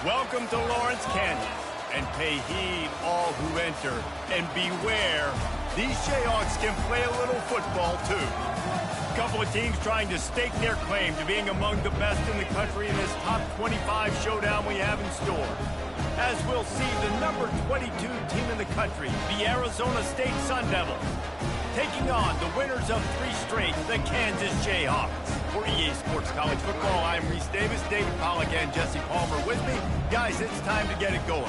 Welcome to Lawrence, Kansas, and pay heed all who enter, and beware, these Jayhawks can play a little football too. A couple of teams trying to stake their claim to being among the best in the country in this top 25 showdown we have in store. As we'll see the number 22 team in the country, the Arizona State Sun Devils, taking on the winners of 3 straight, the Kansas Jayhawks. For EA Sports College Football, I'm Reese Davis, David Pollack, and Jesse Palmer with me. Guys, it's time to get it going.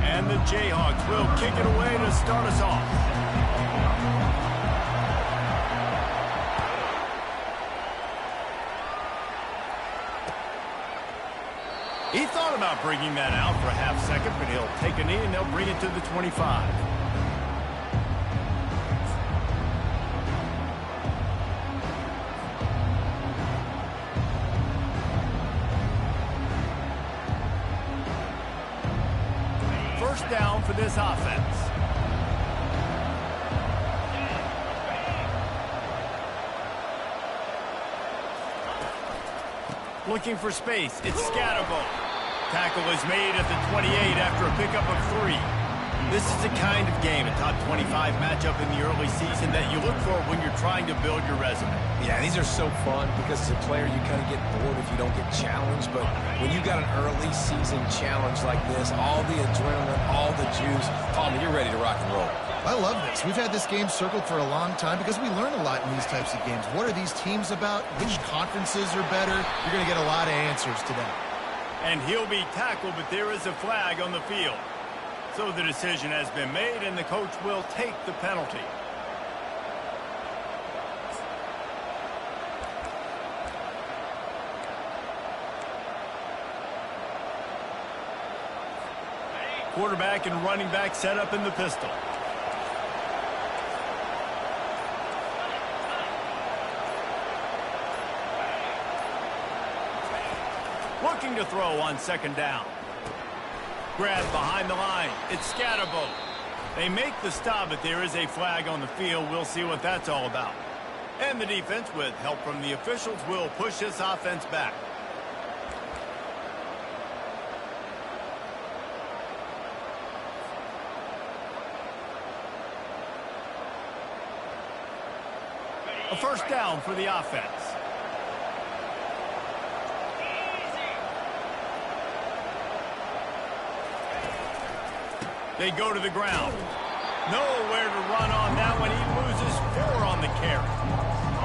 And the Jayhawks will kick it away to start us off. He thought about bringing that out for a half second, but he'll take a knee and they'll bring it to the 25. First down for this offense. Looking for space, it's Scatterbo. Tackle is made at the 28 after a pickup of 3. This is the kind of game, a top 25 matchup in the early season, that you look for when you're trying to build your resume. Yeah, these are so fun because as a player you kind of get bored if you don't get challenged, but when you got an early season challenge like this, all the adrenaline, all the juice, Palmer, you're ready to rock and roll. I love this. We've had this game circled for a long time because we learn a lot in these types of games. What are these teams about? Which conferences are better? You're going to get a lot of answers today. And he'll be tackled, but there is a flag on the field. So the decision has been made, and the coach will take the penalty. Quarterback and running back set up in the pistol. Looking to throw on second down. Grab behind the line. It's Scatterbo. They make the stop, but there is a flag on the field. We'll see what that's all about. And the defense, with help from the officials, will push this offense back. A first down for the offense. They go to the ground. Nowhere to run on that one. He loses 4 on the carry.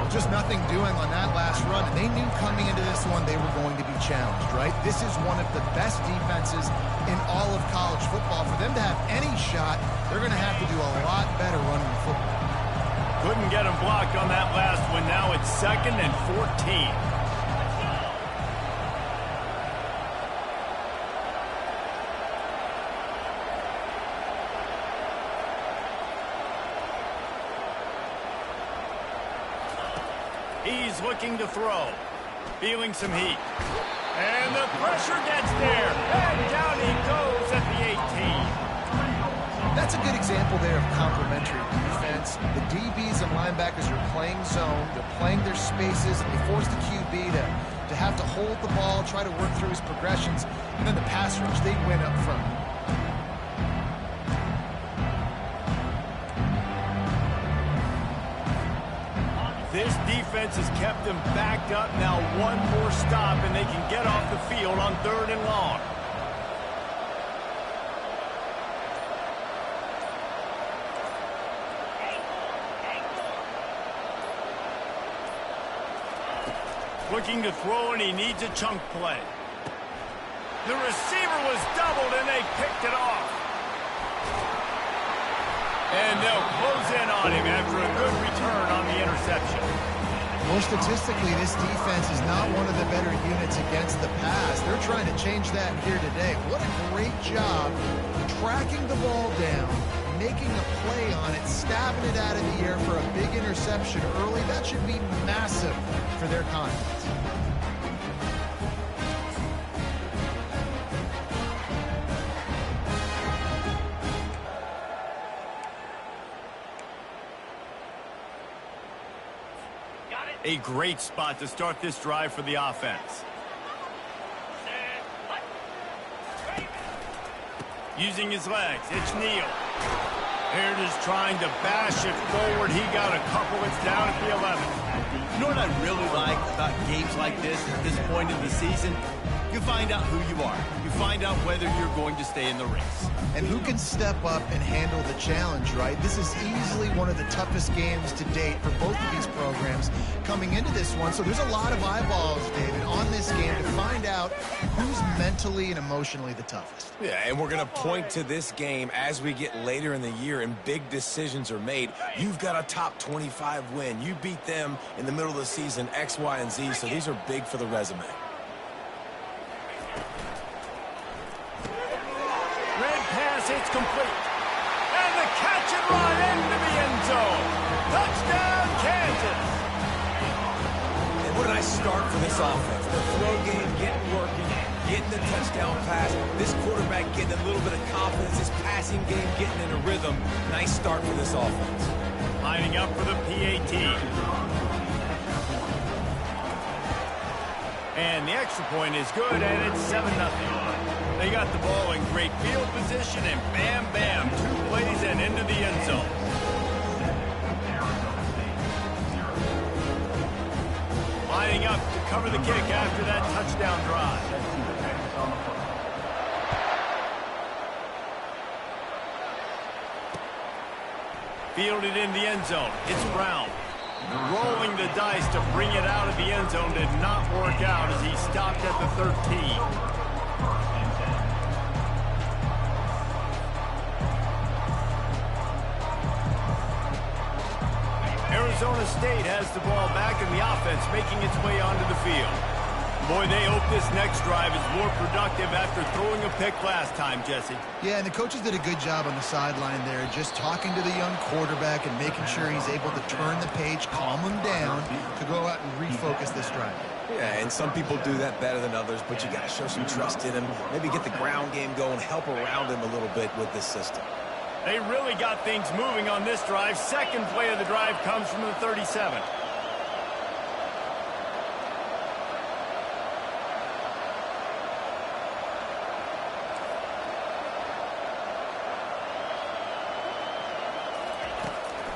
Just nothing doing on that last run, and they knew coming into this one they were going to be challenged, right? This is one of the best defenses in all of college football. For them to have any shot, they're going to have to do a lot better running the football. Couldn't get him blocked on that last one. Now it's 2nd and 14. He's looking to throw. Feeling some heat. And the pressure gets there. And down he goes at the 18. That's a good example there of complementary defense. The DBs and linebackers are playing zone. They're playing their spaces, and they force the QB to have to hold the ball, try to work through his progressions. And then the pass rush, they win up front. This defense has kept them backed up. Now one more stop, and they can get off the field on 3rd and long. Looking to throw, and he needs a chunk play. The receiver was doubled, and they picked it off. And they'll close in on him after a good return on the interception. More statistically, this defense is not one of the better units against the pass. They're trying to change that here today. What a great job tracking the ball down, making a play on it, stabbing it out of the air for a big interception early. That should be massive for their confidence. A great spot to start this drive for the offense. Using his legs, it's Neal. Here it is trying to bash it forward. He got a couple. It's down at the 11. You know what I really like about games like this at this point in the season? You find out who you are. You find out whether you're going to stay in the race. And who can step up and handle the challenge, right? This is easily one of the toughest games to date for both of these programs coming into this one. So there's a lot of eyeballs, David, on this game to find out who's mentally and emotionally the toughest. Yeah, and we're going to point to this game as we get later in the year and big decisions are made. You've got a top 25 win. You beat them in the middle of the season, X, Y, and Z, so these are big for the resume. It's complete. And the catch and run into the end zone. Touchdown, Kansas. And what did I start for this offense? The throw game getting working, getting the touchdown pass. This quarterback getting a little bit of confidence. This passing game getting in a rhythm. Nice start for this offense. Lining up for the PAT. And the extra point is good, and it's 7-0. They got the ball in great field position, and bam, bam, 2 plays and into the end zone. Lining up to cover the kick after that touchdown drive. Fielded in the end zone. It's Brown. Rolling the dice to bring it out of the end zone did not work out as he stopped at the 13. Arizona State has the ball back in the offense, making its way onto the field. Boy, they hope this next drive is more productive after throwing a pick last time, Jesse. Yeah, and the coaches did a good job on the sideline there, just talking to the young quarterback and making sure he's able to turn the page, calm him down to go out and refocus this drive. Yeah, and some people do that better than others, but you got to show some trust in him. Maybe get the ground game going, help around him a little bit with this system. They really got things moving on this drive. Second play of the drive comes from the 37.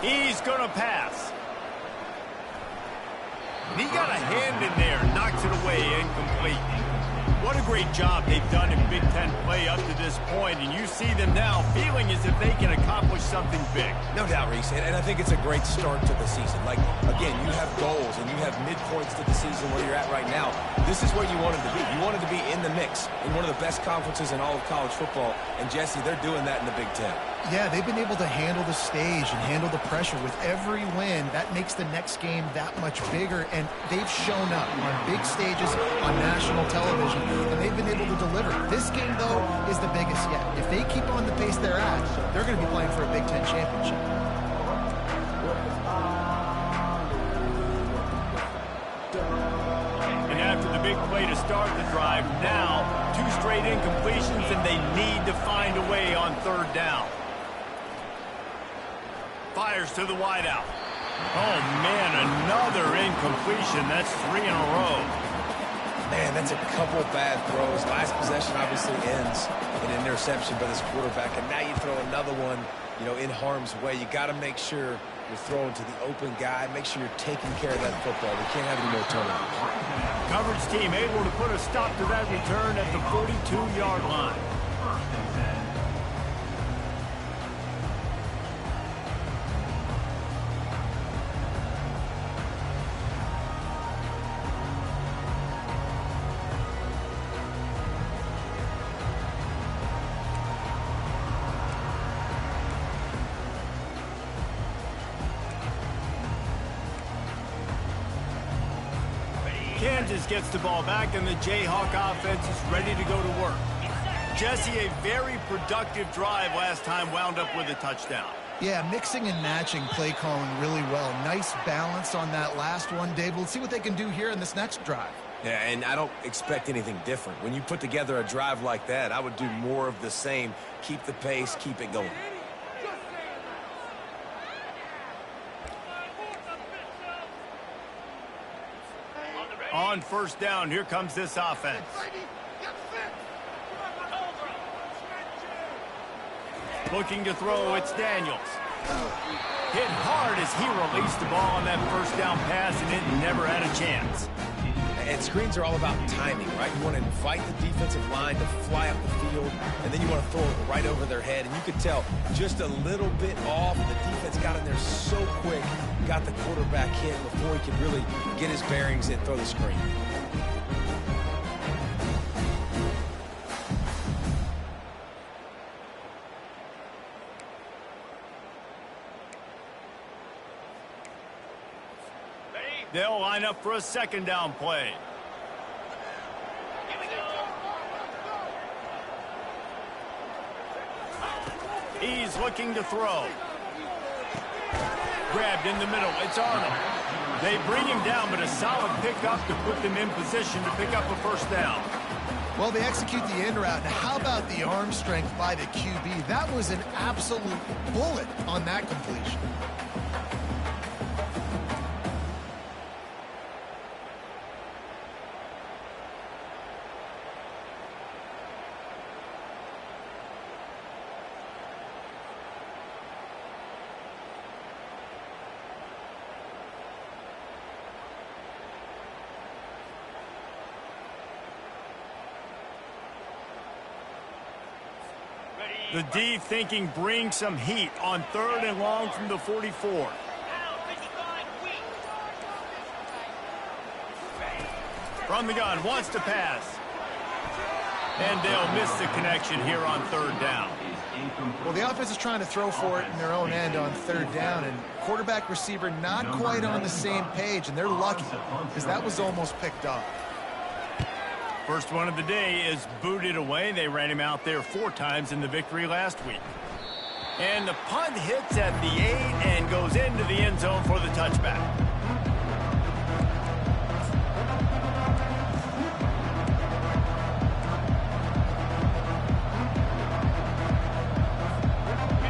He's going to pass. And he got a hand in there, knocks it away, incomplete. What a great job they've done in Big Ten play up to this point, and you see them now feeling as if they can accomplish something big. No doubt, Reese, and I think it's a great start to the season. Like, again, you have goals and you have midpoints to the season where you're at right now. This is where you wanted to be. You wanted to be in the mix in one of the best conferences in all of college football, and Jesse, they're doing that in the Big Ten. Yeah, they've been able to handle the stage and handle the pressure with every win. That makes the next game that much bigger, and they've shown up on big stages on national television, and they've been able to deliver. This game, though, is the biggest yet. If they keep on the pace they're at, they're going to be playing for a Big Ten championship. And after the big play to start the drive, now 2 straight incompletions, and they need to find a way on third down. Fires to the wideout. Oh, man, another incompletion. That's 3 in a row. Man, that's a couple bad throws. Last possession obviously ends in an interception by this quarterback, and now you throw another one, you know, in harm's way. You got to make sure you're throwing to the open guy. Make sure you're taking care of that football. We can't have any more turnovers. Coverage team able to put a stop to that return at the 42-yard line. Kansas gets the ball back, and the Jayhawk offense is ready to go to work. Jesse, a very productive drive last time wound up with a touchdown. Yeah, mixing and matching play calling really well. Nice balance on that last one, Dave. We'll see what they can do here in this next drive. Yeah, and I don't expect anything different. When you put together a drive like that, I would do more of the same. Keep the pace, keep it going. On first down, here comes this offense. Looking to throw, it's Daniels. Hit hard as he released the ball on that first down pass, and it never had a chance. And screens are all about timing, right? You want to invite the defensive line to fly up the field, and then you want to throw it right over their head. And you could tell just a little bit off. The defense got in there so quick, got the quarterback hit before he could really get his bearings and throw the screen. They'll line up for a second down play. He's looking to throw. Grabbed in the middle. It's Arnold. They bring him down, but a solid pickup to put them in position to pick up a first down. Well, they execute the in route. Now, how about the arm strength by the QB? That was an absolute bullet on that completion. The D thinking bring some heat on 3rd and long from the 44. From the gun, wants to pass. And they'll miss the connection here on 3rd down. Well, the offense is trying to throw for it in their own end on 3rd down, and quarterback receiver not quite on the same page, and they're lucky because that was almost picked up. First one of the day is booted away. They ran him out there 4 times in the victory last week. And the punt hits at the 8 and goes into the end zone for the touchback.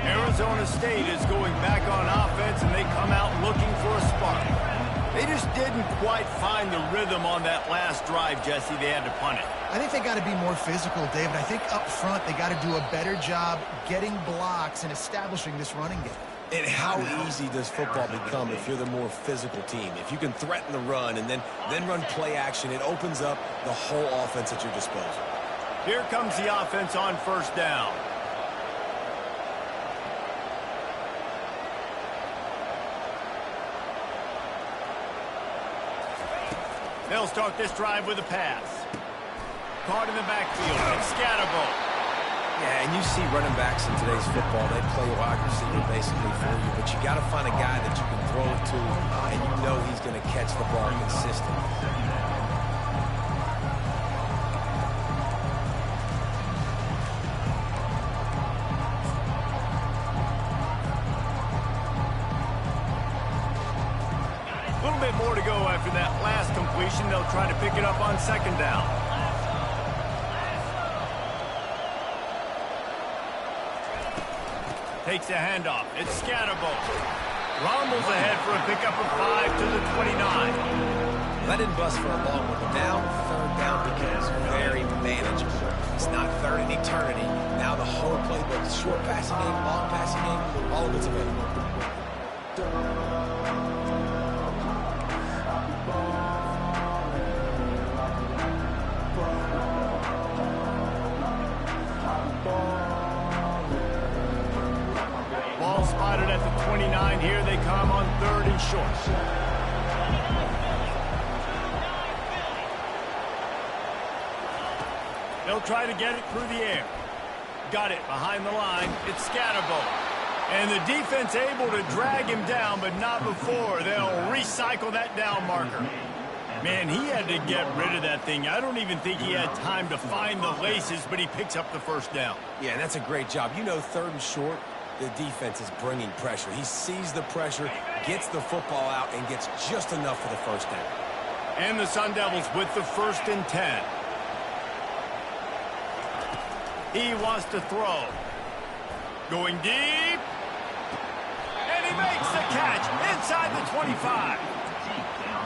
Arizona State is going back on offense, and they come out looking for a spark. They just didn't quite find the rhythm on that last drive, Jesse. They had to punt it. I think they got to be more physical, David. I think up front they got to do a better job getting blocks and establishing this running game. And how easy does football become if you're the more physical team? If you can threaten the run and then run play action, it opens up the whole offense at your disposal. Here comes the offense on 1st down. They'll start this drive with a pass. Caught in the backfield. It's Scatterbo. Yeah, and you see running backs in today's football, they play wide receiver basically for you, but you got to find a guy that you can throw it to, and you know he's going to catch the ball consistently. A little bit more to go after that last completion. They'll try to pick it up on 2nd down. Takes a handoff. It's Scatterbo. Rumbles ahead for a pickup of 5 to the 29. That didn't bust for a long one, but now 3rd down becomes very manageable. It's not 3rd in eternity. Now the whole playbook, short passing game, long passing game, all of it's available. Ball spotted at the 29. Here they come on 3rd and short. They'll try to get it through the air. Got it behind the line. It's Scatterbo. And the defense able to drag him down, but not before. They'll recycle that down marker. Man, he had to get rid of that thing. I don't even think he had time to find the laces, but he picks up the 1st down. Yeah, that's a great job. You know, 3rd and short, the defense is bringing pressure. He sees the pressure, gets the football out, and gets just enough for the 1st down. And the Sun Devils with the 1st and 10. He wants to throw. Going deep. And he makes the catch inside the 25.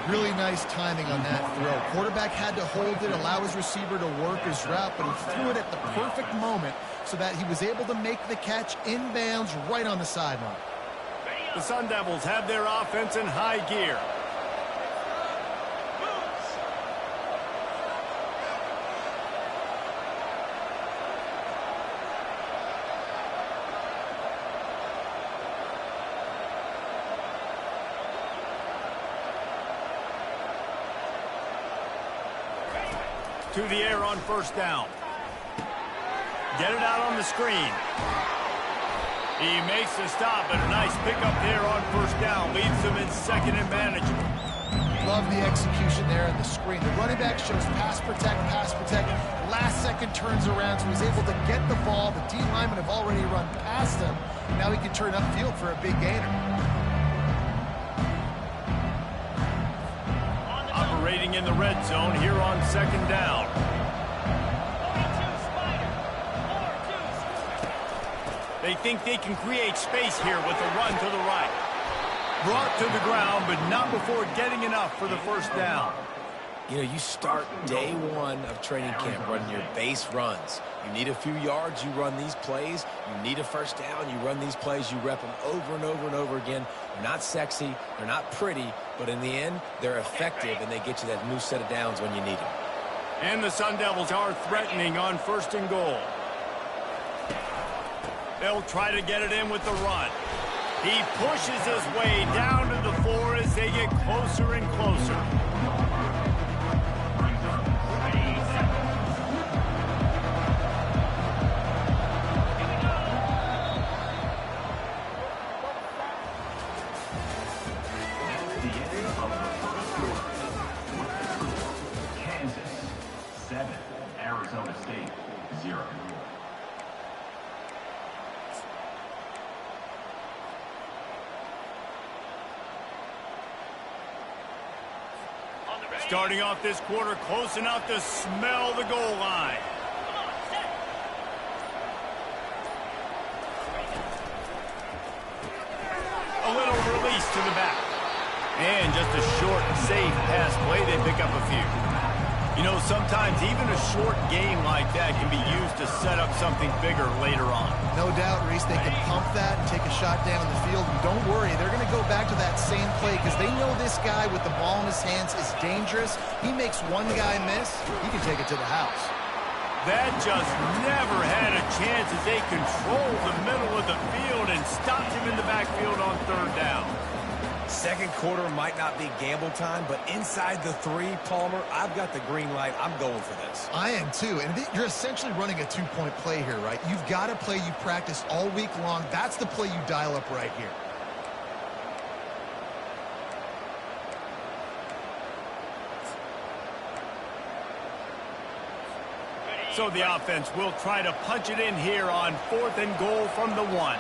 Really nice timing on that throw. Quarterback had to hold it, allow his receiver to work his route, but he threw it at the perfect moment so that he was able to make the catch inbounds right on the sideline. The Sun Devils have their offense in high gear. To the air on 1st down. Get it out on the screen. He makes the stop, but a nice pickup there on 1st down. Leaves them in 2nd and manageable. Love the execution there in the screen. The running back shows pass protect, pass protect. Last second turns around, so he's able to get the ball. The D linemen have already run past him. Now he can turn upfield for a big gainer. Operating in the red zone here on 2nd down. They think they can create space here with a run to the right. Brought to the ground, but not before getting enough for the 1st down. You know, you start day 1 of training camp running your base runs. You need a few yards, you run these plays. You need a 1st down, you run these plays. You rep them over and over and over again. They're not sexy, they're not pretty, but in the end, they're effective, and they get you that new set of downs when you need them. And the Sun Devils are threatening on 1st and goal. They'll try to get it in with the run. He pushes his way down to the floor as they get closer and closer. Kansas 7, Arizona State 0. Starting off this quarter close enough to smell the goal line. A little release to the back. And just a short, safe pass play, they pick up a few. You know, sometimes even a short game like that can be used to set up something bigger later on. No doubt, Reese, they can pump that and take a shot down in the field. And don't worry, they're going to go back to that same play because they know this guy with the ball in his hands is dangerous. He makes one guy miss, he can take it to the house. That just never had a chance as they controlled the middle of the field and stopped him in the backfield on third down. Second quarter might not be gamble time, but inside the 3, Palmer, I've got the green light. I'm going for this. I am too, and you're essentially running a 2-point play here, right? You've got a play you practice all week long. That's the play you dial up right here. So the offense will try to punch it in here on 4th and goal from the 1.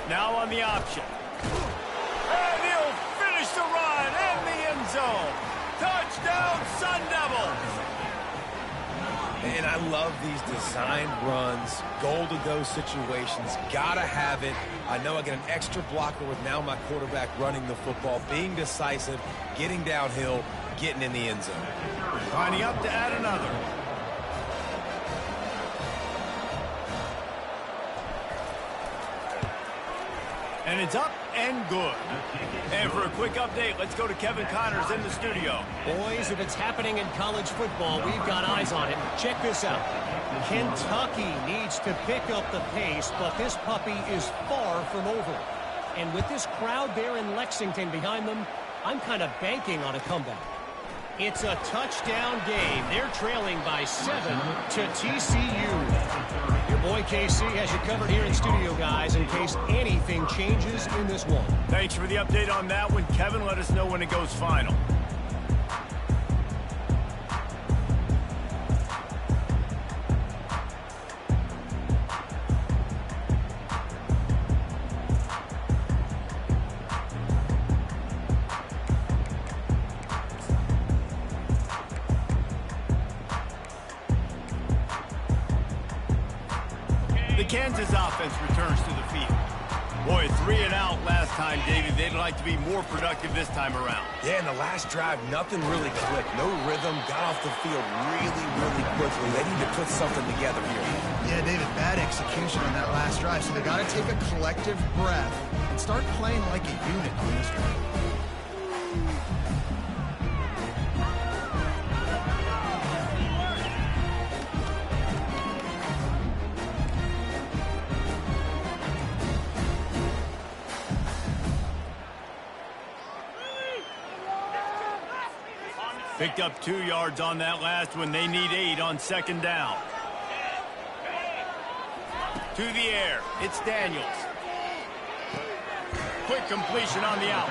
Now on the option. And he'll finish the run in the end zone. Touchdown, Sun Devils. And I love these designed runs, goal-to-go situations. Gotta have it. I know I get an extra blocker with now my quarterback running the football, being decisive, getting downhill, getting in the end zone. Lining up to add another. And it's up and good. And for a quick update, let's go to Kevin Connors in the studio. Boys, if it's happening in college football, we've got eyes on it. Check this out. Kentucky needs to pick up the pace, but this puppy is far from over. And with this crowd there in Lexington behind them, I'm kind of banking on a comeback. It's a touchdown game. They're trailing by 7 to TCU. Your boy KC has you covered here in studio, guys, in case anything changes in this one. Thanks for the update on that one, Kevin. Let us know when it goes final. The Kansas offense returns to the field. Boy, 3 and out last time, David. They'd like to be more productive this time around. Yeah, in the last drive, nothing really clicked. No rhythm, got off the field really, really quickly. They need to put something together here. Yeah, David, bad execution on that last drive. So they got to take a collective breath and start playing like a unit on this drive. Picked up 2 yards on that last one. They need 8 on second down. To the air. It's Daniels. Quick completion on the out.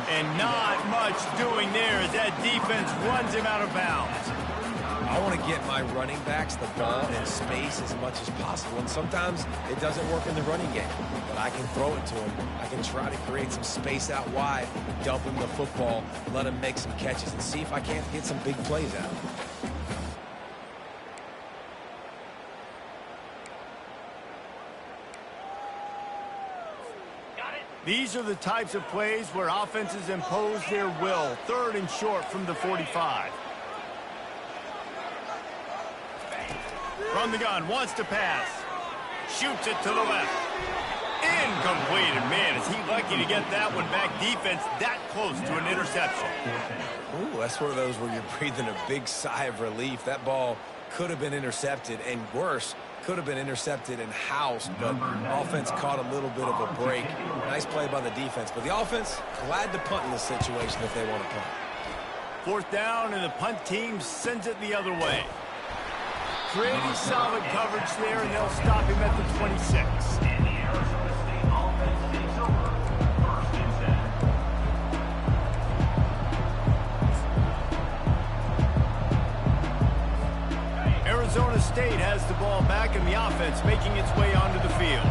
And not much doing there as that defense runs him out of bounds. I want to get my running backs the ball in space as much as possible, and sometimes it doesn't work in the running game, but I can throw it to them. I can try to create some space out wide, dump him the football, let him make some catches, and see if I can't get some big plays out. These are the types of plays where offenses impose their will. 3rd and short from the 45. From the gun, wants to pass. Shoots it to the left. Incomplete. And man, is he lucky to get that one back. Defense that close to an interception. Ooh, that's one of those where you're breathing a big sigh of relief. That ball could have been intercepted, and worse, Could have been intercepted and housed, but offense caught a little bit of a break. Nice play by the defense, but the offense glad to punt in this situation if they want to punt. Fourth down, and the punt team sends it the other way. Pretty solid coverage there, and they'll stop him at the 26. And the Arizona State offense takes over. First and 10. Arizona State has the ball back, and the offense making its way onto the field.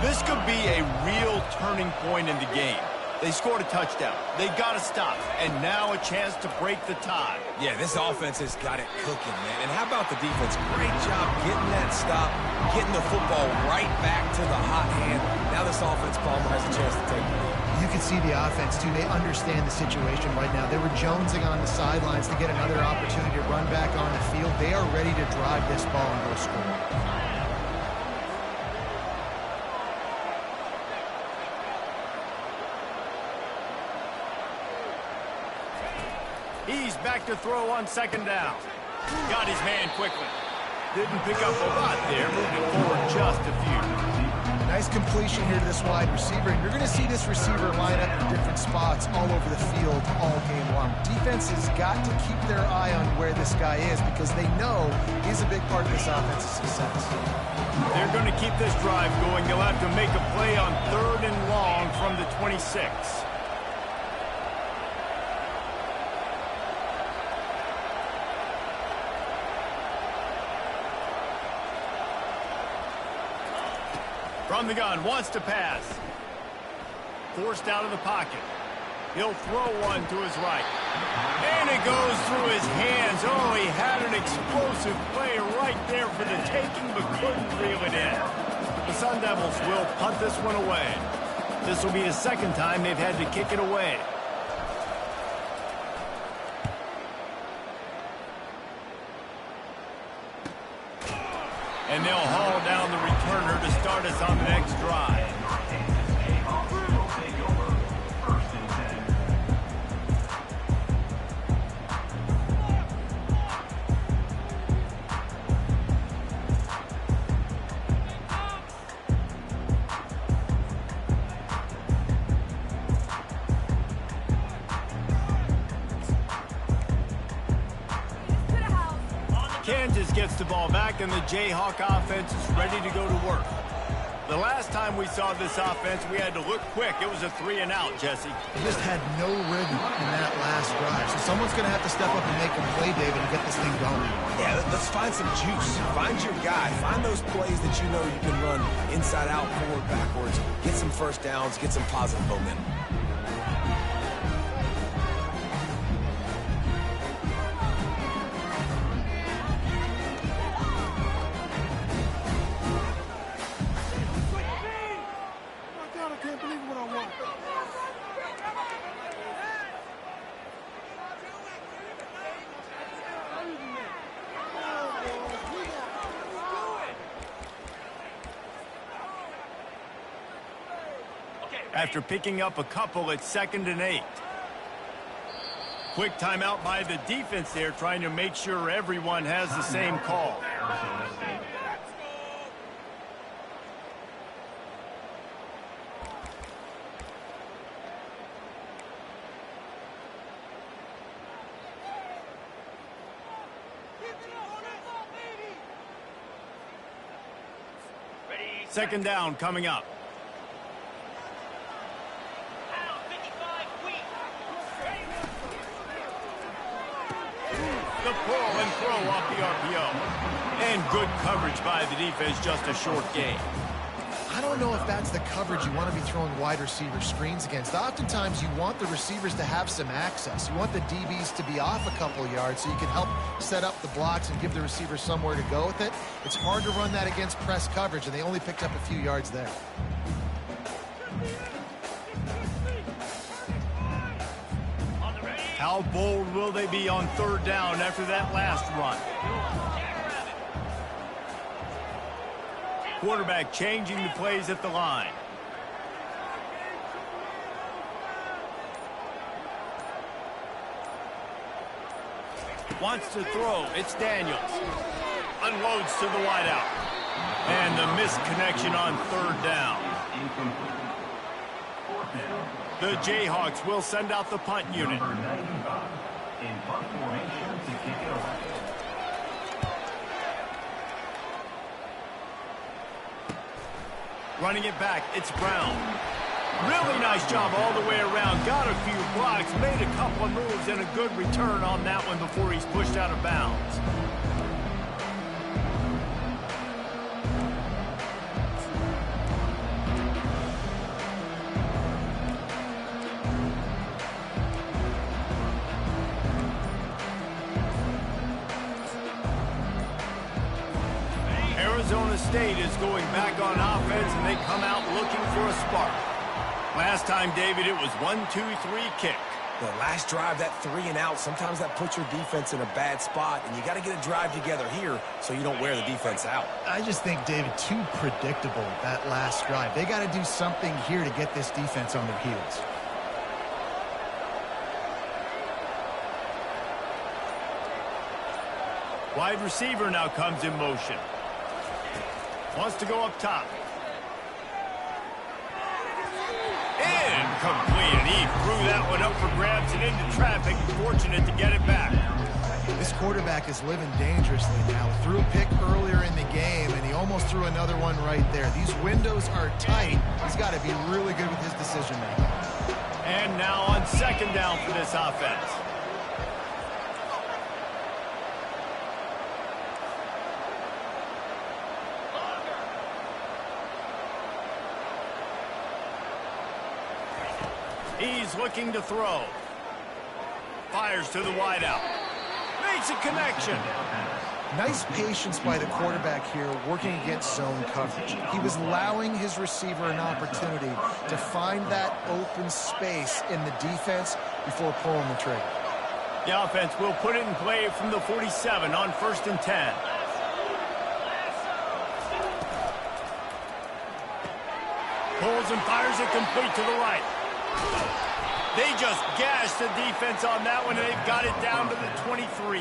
This could be a real turning point in the game. They scored a touchdown. They got to stop, and now a chance to break the tie. Yeah, this offense has got it cooking, man. And how about the defense? Great job getting that stop, getting the football right back to the hot hand. Now this offense, Palmer, has a chance to take the lead. You can see the offense, too. They understand the situation right now. They were jonesing on the sidelines to get another opportunity to run back on the field. They are ready to drive this ball and go score. He's back to throw on second down. Got his man quickly. Didn't pick up a lot there, moving forward just a few. Nice completion here to this wide receiver, and you're going to see this receiver line up in different spots all over the field all game long. Defense has got to keep their eye on where this guy is because they know he's a big part of this offense's success. They're going to keep this drive going. They'll have to make a play on third and long from the 26. From the gun, wants to pass. Forced out of the pocket. He'll throw one to his right. And it goes through his hands. Oh, he had an explosive play right there for the taking, but couldn't reel it in. The Sun Devils will punt this one away. This will be the second time they've had to kick it away. And they'll haul down the returner to start us on the next drive. First and 10. Kansas gets the ball back, and the Jayhawk offense is ready to go to work. The last time we saw this offense, we had to look quick. It was a 3-and-out, Jesse. They just had no rhythm in that last drive. So someone's going to have to step up and make a play, David, and get this thing going. Yeah, let's find some juice. Find your guy. Find those plays that you know you can run inside out, forward, backwards. Get some first downs. Get some positive momentum. After picking up a couple at 2nd and 8. Quick timeout by the defense there, trying to make sure everyone has the same call. Arizona State. Second down coming up. The pull and throw off the RPO. And good coverage by the defense, just a short gain. I don't know if that's the coverage you want to be throwing wide receiver screens against. Oftentimes, you want the receivers to have some access. You want the DBs to be off a couple yards so you can help set up the blocks and give the receiver somewhere to go with it. It's hard to run that against press coverage, and they only picked up a few yards there. How bold will they be on third down after that last run? Quarterback changing the plays at the line. Wants to throw. It's Daniels. Unloads to the wideout. And the missed connection on third down. The Jayhawks will send out the punt unit. In punt formation to kick it off. Running it back, it's Brown. Really nice job all the way around. Got a few blocks, made a couple of moves, and a good return on that one before he's pushed out of bounds. Arizona State is going back on offense, and they come out looking for a spark. Last time, David, it was 1-2-3 kick. The last drive, that 3 and out, sometimes that puts your defense in a bad spot, and you got to get a drive together here so you don't wear the defense out. I just think, David, too predictable, that last drive. They got to do something here to get this defense on their heels. Wide receiver now comes in motion. Wants to go up top. Incomplete, and he threw that one up for grabs and into traffic. Fortunate to get it back. This quarterback is living dangerously now. Threw a pick earlier in the game, and he almost threw another one right there. These windows are tight. He's got to be really good with his decision-making. And now on second down for this offense. He's looking to throw. Fires to the wideout. Makes a connection. Nice patience by the quarterback here working against zone coverage. He was allowing his receiver an opportunity to find that open space in the defense before pulling the trigger. The offense will put it in play from the 47 on 1st and 10. Pulls and fires it complete to the right. They just gashed the defense on that one, and they've got it down to the 23.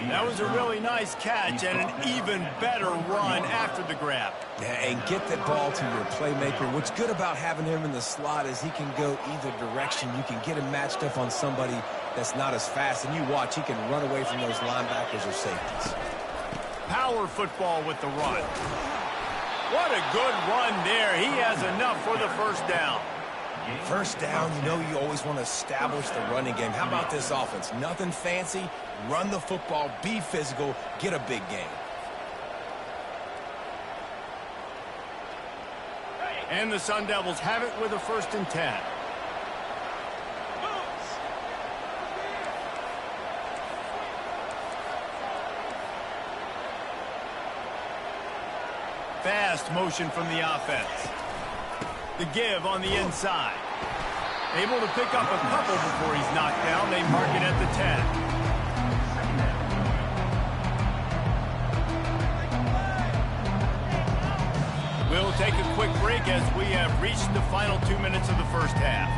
That was a really nice catch and an even better run after the grab. Yeah, and get that ball to your playmaker. What's good about having him in the slot is he can go either direction. You can get him matched up on somebody that's not as fast, and you watch, he can run away from those linebackers or safeties. Power football with the run. What a good run there. He has enough for the first down. First down, you know you always want to establish the running game. How about this offense? Nothing fancy. Run the football, be physical, get a big gain. And the Sun Devils have it with a 1st and 10. Fast motion from the offense. The give on the inside. Able to pick up a couple before he's knocked down. They mark it at the 10. We'll take a quick break as we have reached the final 2 minutes of the first half.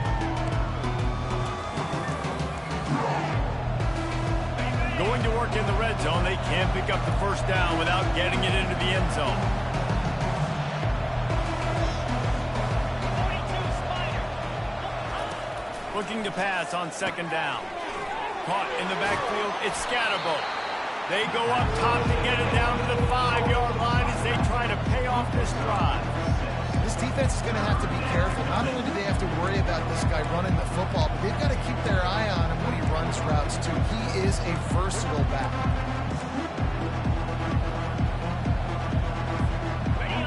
Going to work in the red zone. They can't pick up the first down without getting it into the end zone. Looking to pass on second down. Caught in the backfield, it's Scatterbo. They go up top to get it down to the 5-yard line as they try to pay off this drive. This defense is going to have to be careful. Not only do they have to worry about this guy running the football, but they've got to keep their eye on him when he runs routes, too. He is a versatile back.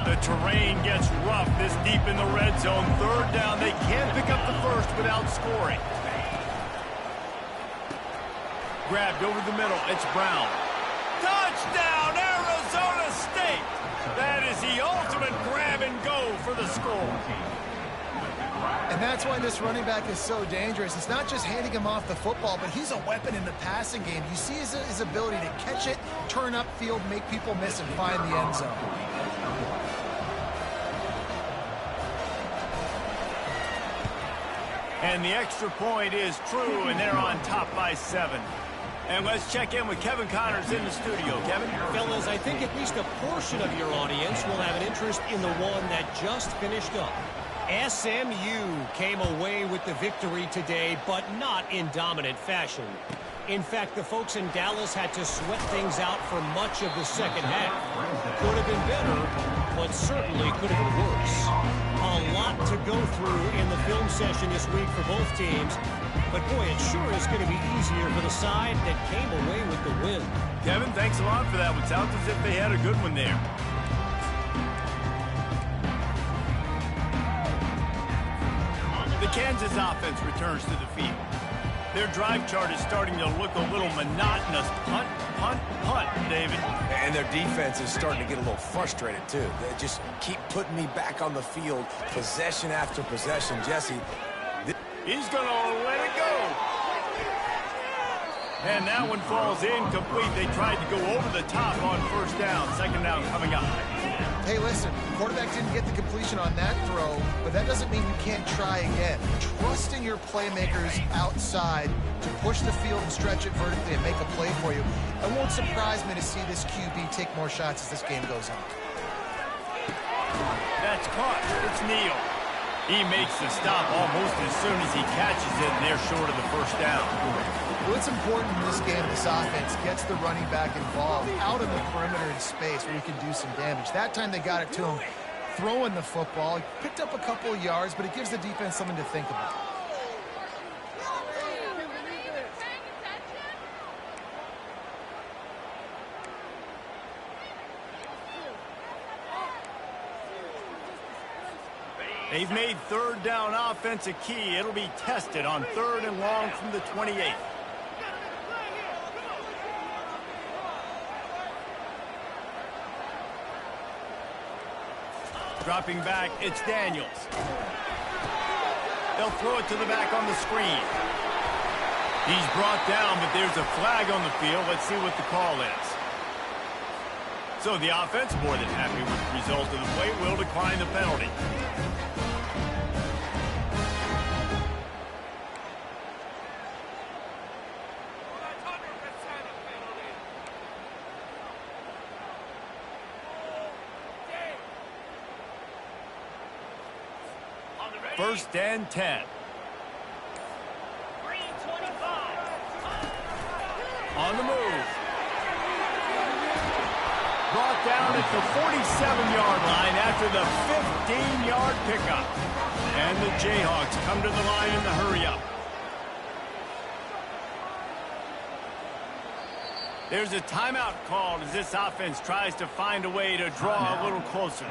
The terrain gets rough this deep in the red zone. Third down, they can't pick up the first without scoring. Grabbed over the middle, it's Brown. Touchdown, Arizona State! That is the ultimate grab and go for the score. And that's why this running back is so dangerous. It's not just handing him off the football, but he's a weapon in the passing game. You see his ability to catch it, turn upfield, make people miss, and find the end zone. And the extra point is true, and they're on top by 7. And let's check in with Kevin Connors in the studio. Kevin? Fellas, I think at least a portion of your audience will have an interest in the one that just finished up. SMU came away with the victory today, but not in dominant fashion. In fact, the folks in Dallas had to sweat things out for much of the second half. Could have been better, but certainly could have been worse. A lot to go through in the film session this week for both teams. But boy, it sure is going to be easier for the side that came away with the win. Kevin, thanks a lot for that. It sounds as if they had a good one there. The Kansas offense returns to the field. Their drive chart is starting to look a little monotonous. Punt, punt, punt, David. And their defense is starting to get a little frustrated, too. They just keep putting me back on the field, possession after possession. Jesse, he's going to let it go. And that one falls incomplete. They tried to go over the top on first down. Second down coming up. Hey, listen, quarterback didn't get the completion on that throw, but that doesn't mean you can't try again. Trusting your playmakers outside to push the field and stretch it vertically and make a play for you. It won't surprise me to see this QB take more shots as this game goes on. That's caught. It's Neal. He makes the stop almost as soon as he catches it, and they're short of the first down. Well, it's important in this game this offense gets the running back involved out of the perimeter in space where he can do some damage. That time they got it to him throwing the football. He picked up a couple of yards, but it gives the defense something to think about. They've made third down offense a key. It'll be tested on 3rd and long from the 28. Dropping back, it's Daniels. They'll throw it to the back on the screen. He's brought down, but there's a flag on the field. Let's see what the call is. So the offense, more than happy with the result of the play, will decline the penalty. First and 10. On the move. Brought down at the 47-yard line after the 15-yard pickup. And the Jayhawks come to the line in the hurry-up. There's a timeout called as this offense tries to find a way to draw a little closer.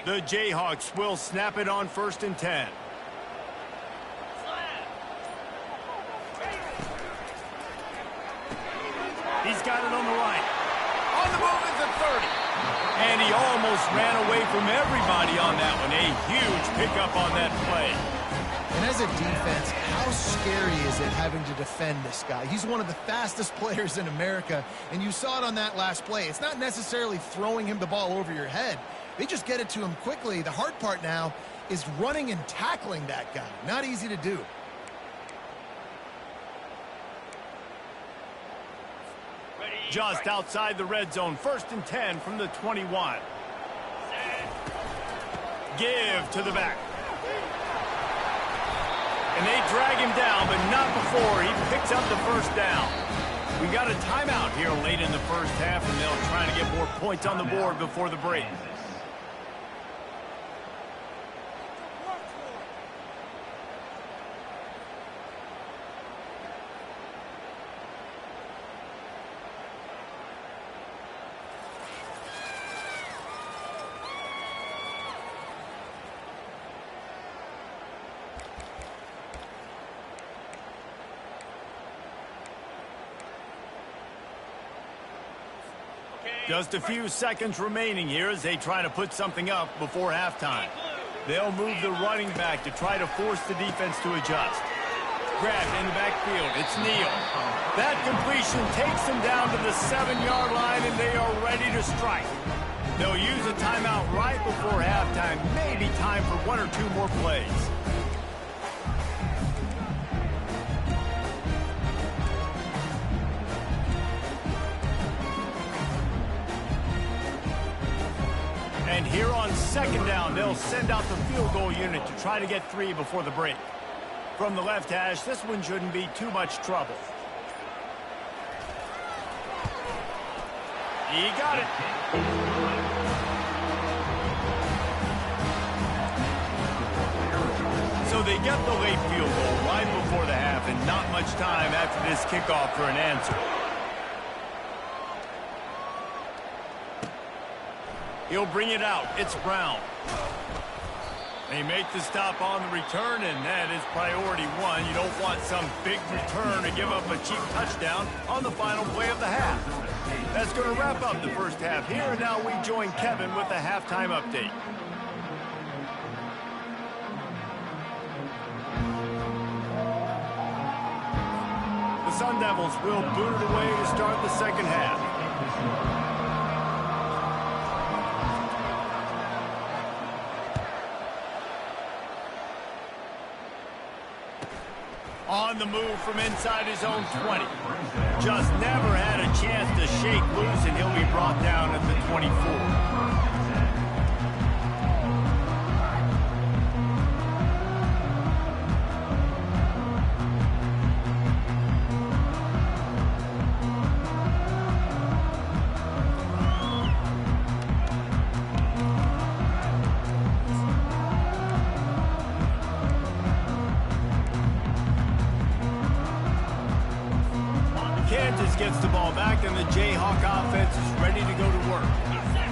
The Jayhawks will snap it on 1st and 10. He's got it on the right. On the move is the 30. And he almost ran away from everybody on that one. A huge pickup on that play. And as a defense, how scary is it having to defend this guy? He's one of the fastest players in America, and you saw it on that last play. It's not necessarily throwing him the ball over your head. They just get it to him quickly. The hard part now is running and tackling that guy. Not easy to do. Just outside the red zone, 1st and 10 from the 21. Give to the back. And they drag him down, but not before he picks up the first down. We got a timeout here late in the first half, and they'll try to get more points on the board before the break. Just a few seconds remaining here as they try to put something up before halftime. They'll move the running back to try to force the defense to adjust. Grabbed in the backfield. It's Neal. That completion takes them down to the 7-yard line, and they are ready to strike. They'll use a timeout right before halftime. Maybe time for 1 or 2 more plays. And here on 2nd down, they'll send out the field goal unit to try to get 3 before the break. From the left hash, this one shouldn't be too much trouble. He got it. So they get the late field goal right before the half, and not much time after this kickoff for an answer. He'll bring it out. It's Brown. They make the stop on the return, and that is priority 1. You don't want some big return to give up a cheap touchdown on the final play of the half. That's going to wrap up the first half here, and now we join Kevin with the halftime update. The Sun Devils will boot it away to start the second half. On the move from inside his own 20. Just never had a chance to shake loose, and he'll be brought down at the 24. Gets the ball back, and the Jayhawk offense is ready to go to work.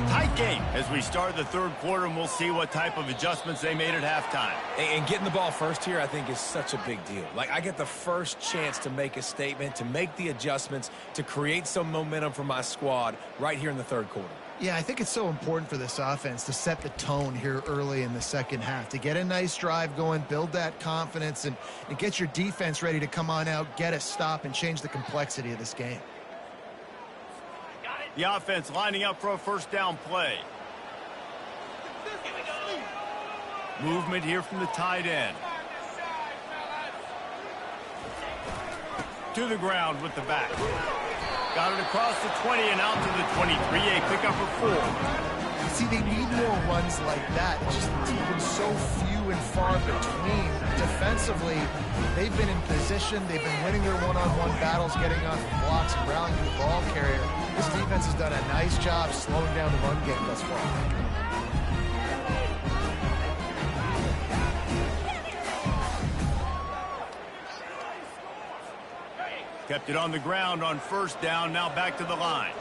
Tight game as we start the third quarter, and we'll see what type of adjustments they made at halftime. And getting the ball first here, I think, is such a big deal. Like, I get the first chance to make a statement, to make the adjustments, to create some momentum for my squad right here in the third quarter. Yeah, I think it's so important for this offense to set the tone here early in the second half, to get a nice drive going, build that confidence, and get your defense ready to come on out, get a stop, and change the complexity of this game. The offense lining up for a first down play. Movement here from the tight end. To the ground with the back. Got it across the 20 and out to the 23. A pickup of 4. See, they need more runs like that. It's just been so few and far between. Defensively, they've been in position. They've been winning their one-on-one battles, getting off blocks and rallying the ball carrier. This defense has done a nice job slowing down the run game thus far. Kept it on the ground on first down, now back to the line.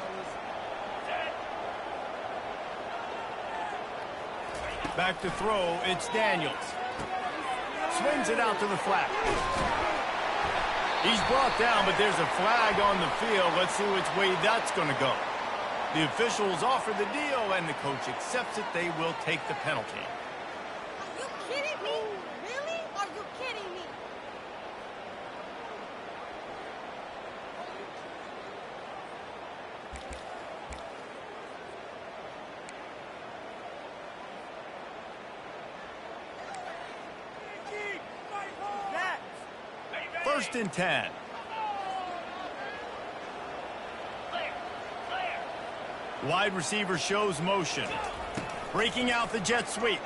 Back to throw, it's Daniels. Swings it out to the flat. He's brought down, but there's a flag on the field. Let's see which way that's going to go. The officials offer the deal, and the coach accepts it. They will take the penalty. Are you kidding me? Really? Are you kidding me? First and 10. Wide receiver shows motion. Breaking out the jet sweep.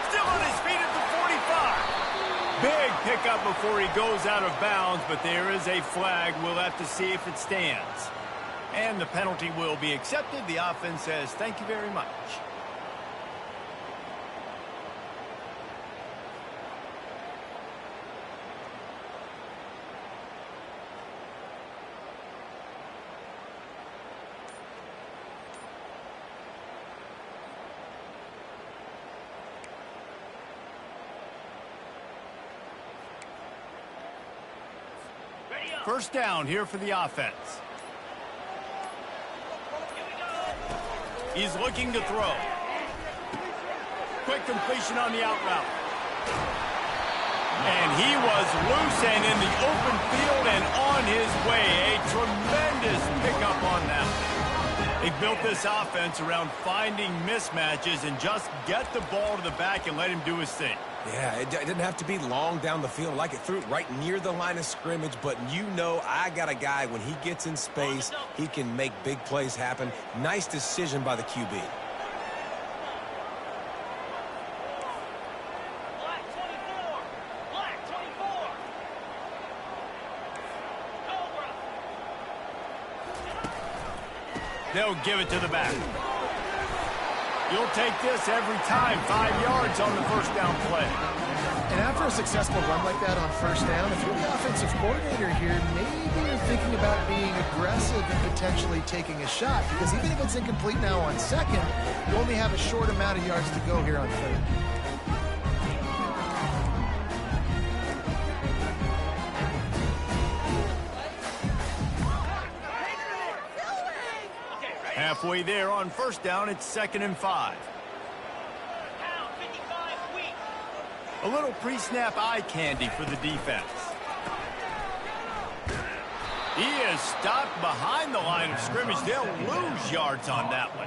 Still on his feet at the 45. Big pickup before he goes out of bounds, but there is a flag. We'll have to see if it stands. And the penalty will be accepted. The offense says, thank you very much. First down here for the offense. He's looking to throw. Quick completion on the out route. And he was loose and in the open field and on his way. A tremendous pickup on that. They built this offense around finding mismatches and just get the ball to the back and let him do his thing. Yeah, it didn't have to be long down the field. Like it threw it right near the line of scrimmage, but you know I got a guy, when he gets in space, he can make big plays happen. Nice decision by the QB. Black 24. They'll give it to the back. You'll take this every time. 5 yards on the first down play. And after a successful run like that on first down, if you're the offensive coordinator here, maybe you're thinking about being aggressive and potentially taking a shot, because even if it's incomplete now on second, you only have a short amount of yards to go here on third. Halfway there on first down, it's 2nd and 5. Down 55 weak. A little pre-snap eye candy for the defense. He is stopped behind the line of scrimmage. They'll lose yards on that one.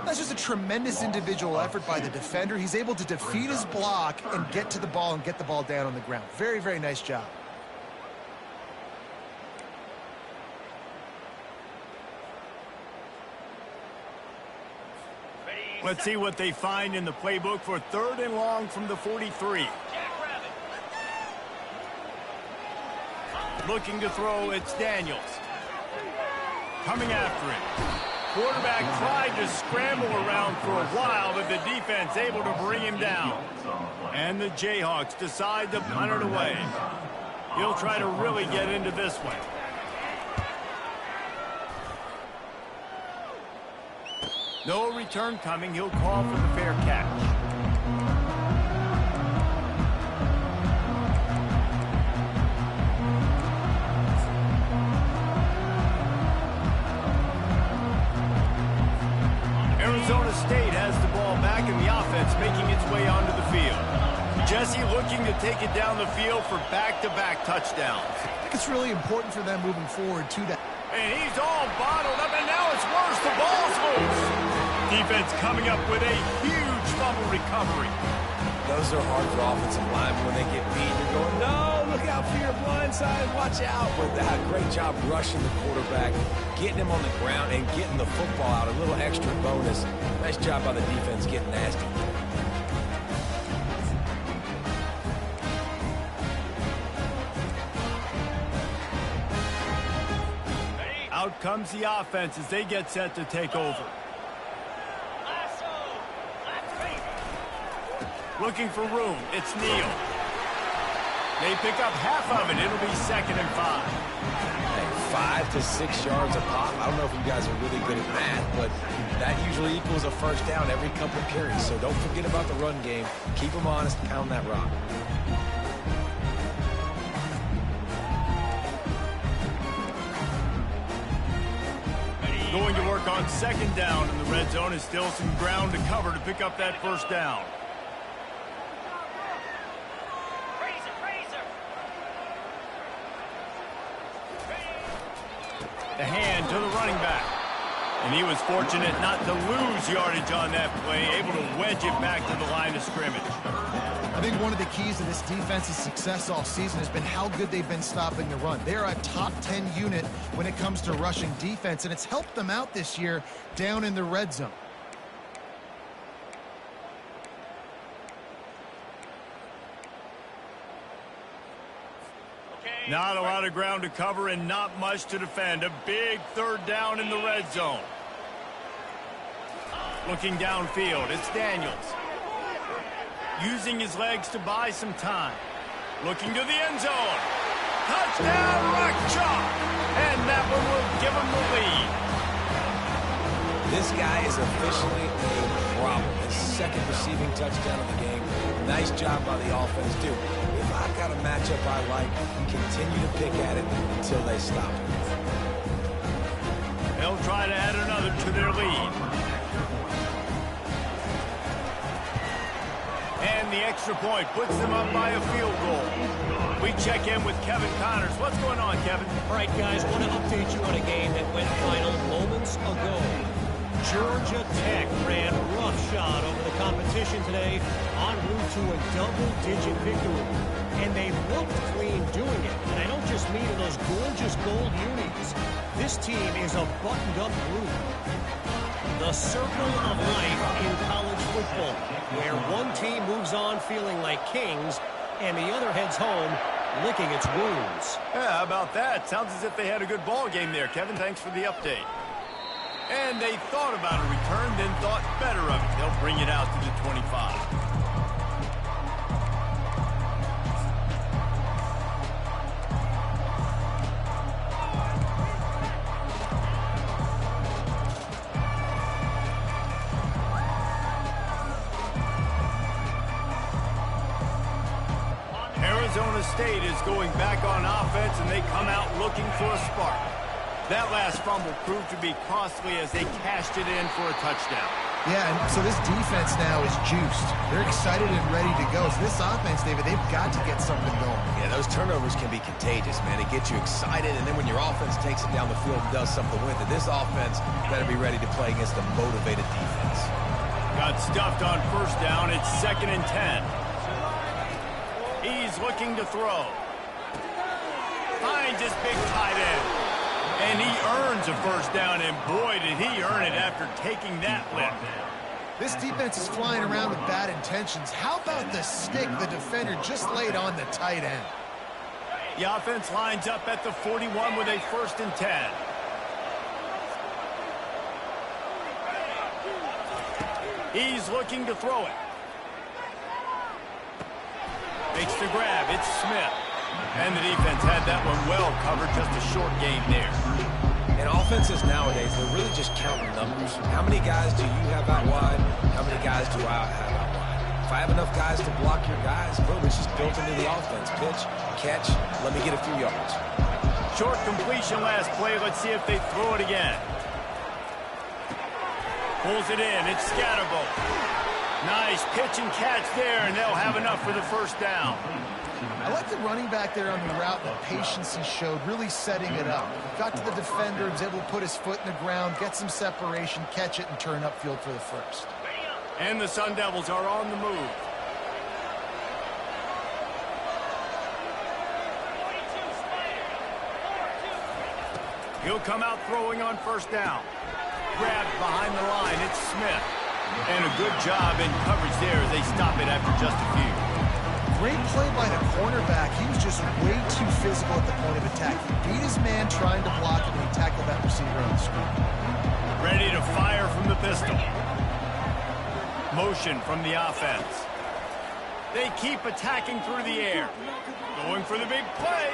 That's just a tremendous individual effort by the defender. He's able to defeat his block and get to the ball and get the ball down on the ground. Very, very nice job. Let's see what they find in the playbook for 3rd and long from the 43. Jackrabbit. Looking to throw, it's Daniels. Coming after it. Quarterback tried to scramble around for a while, but the defense able to bring him down. And the Jayhawks decide to punt it away. He'll try to really get into this one. No return coming. He'll call for the fair catch. Arizona State has the ball back in the offense, making its way onto the field. Jesse looking to take it down the field for back-to-back touchdowns. I think it's really important for them moving forward to that. And he's all bottled up, and now it's worse. The ball's loose. Defense coming up with a huge fumble recovery. Those are hard for offensive linemen when they get beat. You're going, no, look out for your blind side. Watch out. But that great job rushing the quarterback, getting him on the ground, and getting the football out. A little extra bonus. Nice job by the defense getting nasty. Out comes the offense as they get set to take over. Looking for room. It's Neal. They pick up half of it. It'll be 2nd and 5. Hey, 5 to 6 yards a pop. I don't know if you guys are really good at math, but that usually equals a first down every couple of carries. So don't forget about the run game. Keep them honest. Pound that rock. Going to work on 2nd down in the red zone. Is still some ground to cover to pick up that first down. The hand to the running back. And he was fortunate not to lose yardage on that play, able to wedge it back to the line of scrimmage. I think one of the keys to this defense's success all season has been how good they've been stopping the run. They're a top 10 unit when it comes to rushing defense, and it's helped them out this year down in the red zone. Not a lot of ground to cover and not much to defend. A big 3rd down in the red zone. Looking downfield, it's Daniels. Using his legs to buy some time. Looking to the end zone. Touchdown, Rock Chalk! And that one will give him the lead. This guy is officially a problem. His 2nd receiving touchdown of the game. Nice job by the offense, too. If I've got a matchup I like, continue to pick at it until they stop it. They'll try to add another to their lead. And the extra point puts them up by a field goal. We check in with Kevin Connors. What's going on, Kevin? All right, guys, want to update you on a game that went final moments ago. Georgia Tech ran roughshod over the competition today en route to a double-digit victory. And they looked clean doing it. And I don't just mean in those gorgeous gold unis. This team is a buttoned-up group. The circle of life in college football, where one team moves on feeling like kings and the other heads home licking its wounds. Yeah, how about that? Sounds as if they had a good ball game there, Kevin. Thanks for the update. And they thought about a return, then thought better of it. They'll bring it out to the 25. Arizona State is going back on offense, and they come out looking for a spark. That last fumble proved to be costly as they cashed it in for a touchdown. Yeah, and so this defense now is juiced. They're excited and ready to go. So this offense, David, they've got to get something going. Yeah, those turnovers can be contagious, man. It gets you excited, and then when your offense takes it down the field and does something with it, this offense better be ready to play against a motivated defense. Got stuffed on first down. It's 2nd and 10. He's looking to throw. Finds his big tight end. And he earns a first down, and boy, did he earn it after taking that lift. This defense is flying around with bad intentions. How about the stick the defender just laid on the tight end? The offense lines up at the 41 with a 1st and 10. He's looking to throw it. Makes the grab. It's Smith. And the defense had that one well covered. Just a short game there. And offenses nowadays, they're really just counting numbers. How many guys do you have out wide? How many guys do I have out wide? If I have enough guys to block your guys, boom, it's just built into the offense. Pitch, catch, let me get a few yards. Short completion last play. Let's see if they throw it again. Pulls it in. It's Scatterbo. Nice pitch and catch there, and they'll have enough for the first down. I like the running back there on the route, the patience he showed, really setting it up. Got to the defender, was able to put his foot in the ground, get some separation, catch it, and turn upfield for the first. And the Sun Devils are on the move. He'll come out throwing on first down. Grabbed behind the line, it's Smith. And a good job in coverage there as they stop it after just a few. Great play by the cornerback. He was just way too physical at the point of attack. He beat his man trying to block it, and he tackled that receiver on the screen. Ready to fire from the pistol. Motion from the offense. They keep attacking through the air. Going for the big play.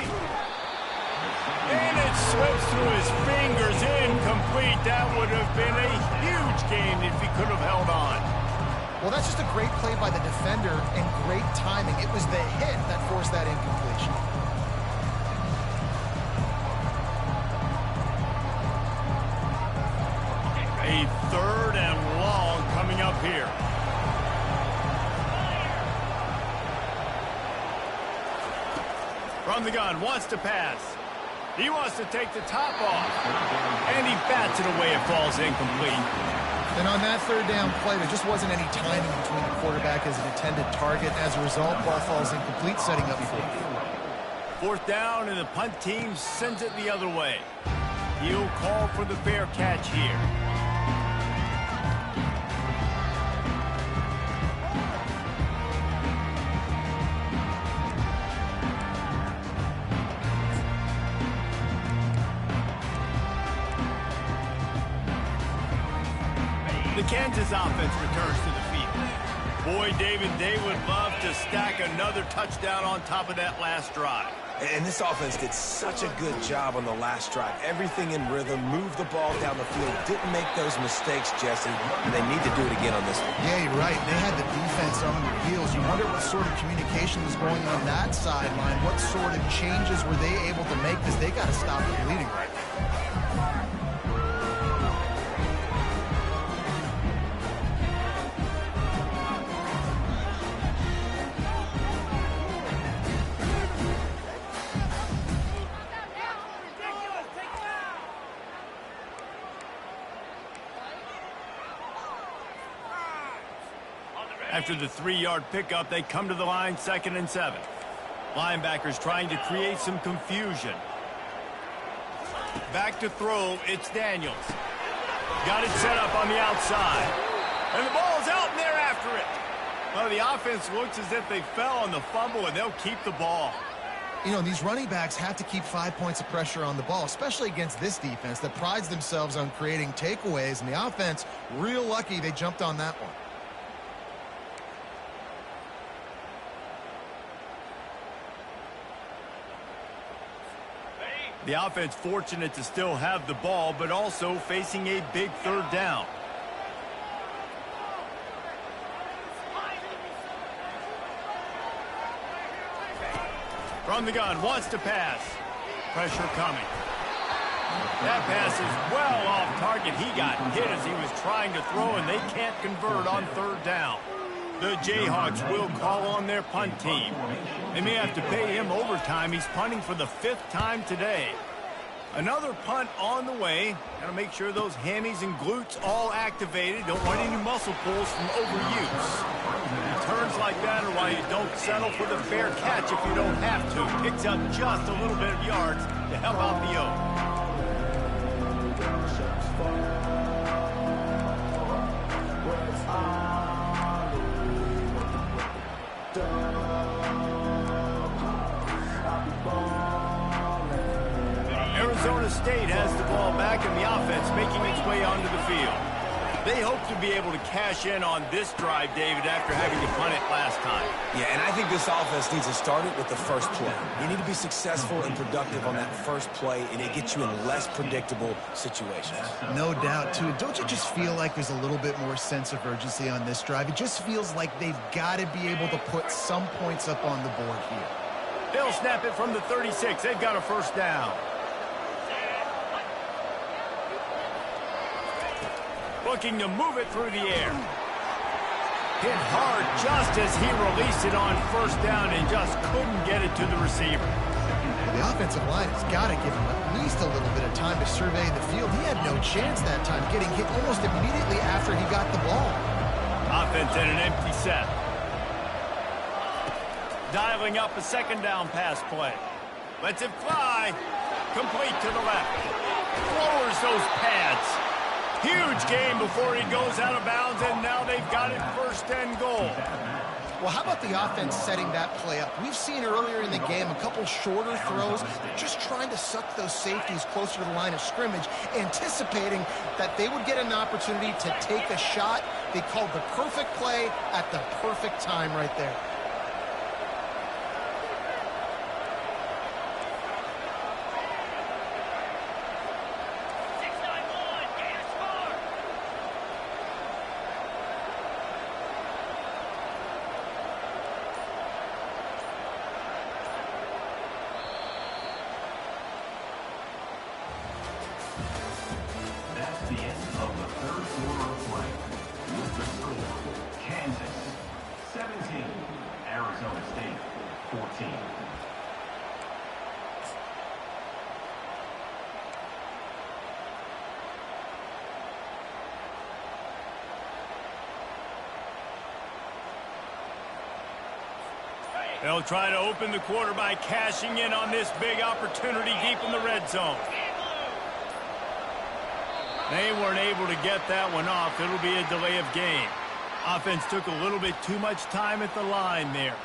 And it slips through his fingers, incomplete. That would have been a huge gain if he could have held on. Well, that's just a great play by the defender and great timing. It was the hit that forced that incompletion. A 3rd and long coming up here. From the gun, wants to pass. He wants to take the top off. And he bats it away. It falls incomplete. And on that 3rd down play, there just wasn't any timing between the quarterback as an intended target. As a result, ball falls incomplete, setting up 4th down, and the punt team sends it the other way. He'll call for the fair catch here. The Kansas offense returns to the field. Boy, David, they would love to stack another touchdown on top of that last drive. And this offense did such a good job on the last drive. Everything in rhythm, moved the ball down the field, didn't make those mistakes, Jesse, and they need to do it again on this one. Yeah, you're right. They had the defense on their heels. You wonder what sort of communication was going on that sideline. What sort of changes were they able to make, because they got to stop the bleeding right now. After the 3-yard pickup, they come to the line 2nd and 7. Linebackers trying to create some confusion. Back to throw, it's Daniels. Got it set up on the outside. And the ball's out and they're after it. Well, the offense looks as if they fell on the fumble and they'll keep the ball. You know, these running backs have to keep 5 points of pressure on the ball, especially against this defense that prides themselves on creating takeaways. And the offense, real lucky they jumped on that one. The offense fortunate to still have the ball, but also facing a big 3rd down. From the gun, wants to pass. Pressure coming. That pass is well off target. He got hit as he was trying to throw, and they can't convert on 3rd down. The Jayhawks will call on their punt team. They may have to pay him overtime. He's punting for the 5th time today. Another punt on the way. Got to make sure those hammies and glutes all activated. Don't want any muscle pulls from overuse. Returns like that are why you don't settle for the fair catch if you don't have to. Picks up just a little bit of yards to help out the O. Arizona State has the ball back and the offense making its way onto the field. They hope to be able to cash in on this drive, David, after having to punt it last time. Yeah, and I think this offense needs to start it with the first play. You need to be successful and productive on that first play, and it gets you in less predictable situations. No doubt, too. Don't you just feel like there's a little bit more sense of urgency on this drive? It just feels like they've got to be able to put some points up on the board here. They'll snap it from the 36. They've got a 1st down. Looking to move it through the air. Hit hard just as he released it on 1st down and just couldn't get it to the receiver. The offensive line has got to give him at least a little bit of time to survey the field. He had no chance that time, getting hit almost immediately after he got the ball. Offense in an empty set. Dialing up a 2nd down pass play. Lets it fly. Complete to the left. Lowers those pads. Huge game before he goes out of bounds, and now they've got it 1st and goal. Well, how about the offense setting that play up? We've seen earlier in the game a couple shorter throws. They're just trying to suck those safeties closer to the line of scrimmage, anticipating that they would get an opportunity to take a shot. They called the perfect play at the perfect time right there. The end of the 3rd quarter of play. With the score, Kansas 17, Arizona State 14. They'll try to open the quarter by cashing in on this big opportunity deep in the red zone. They weren't able to get that one off. It'll be a delay of game. Offense took a little bit too much time at the line there.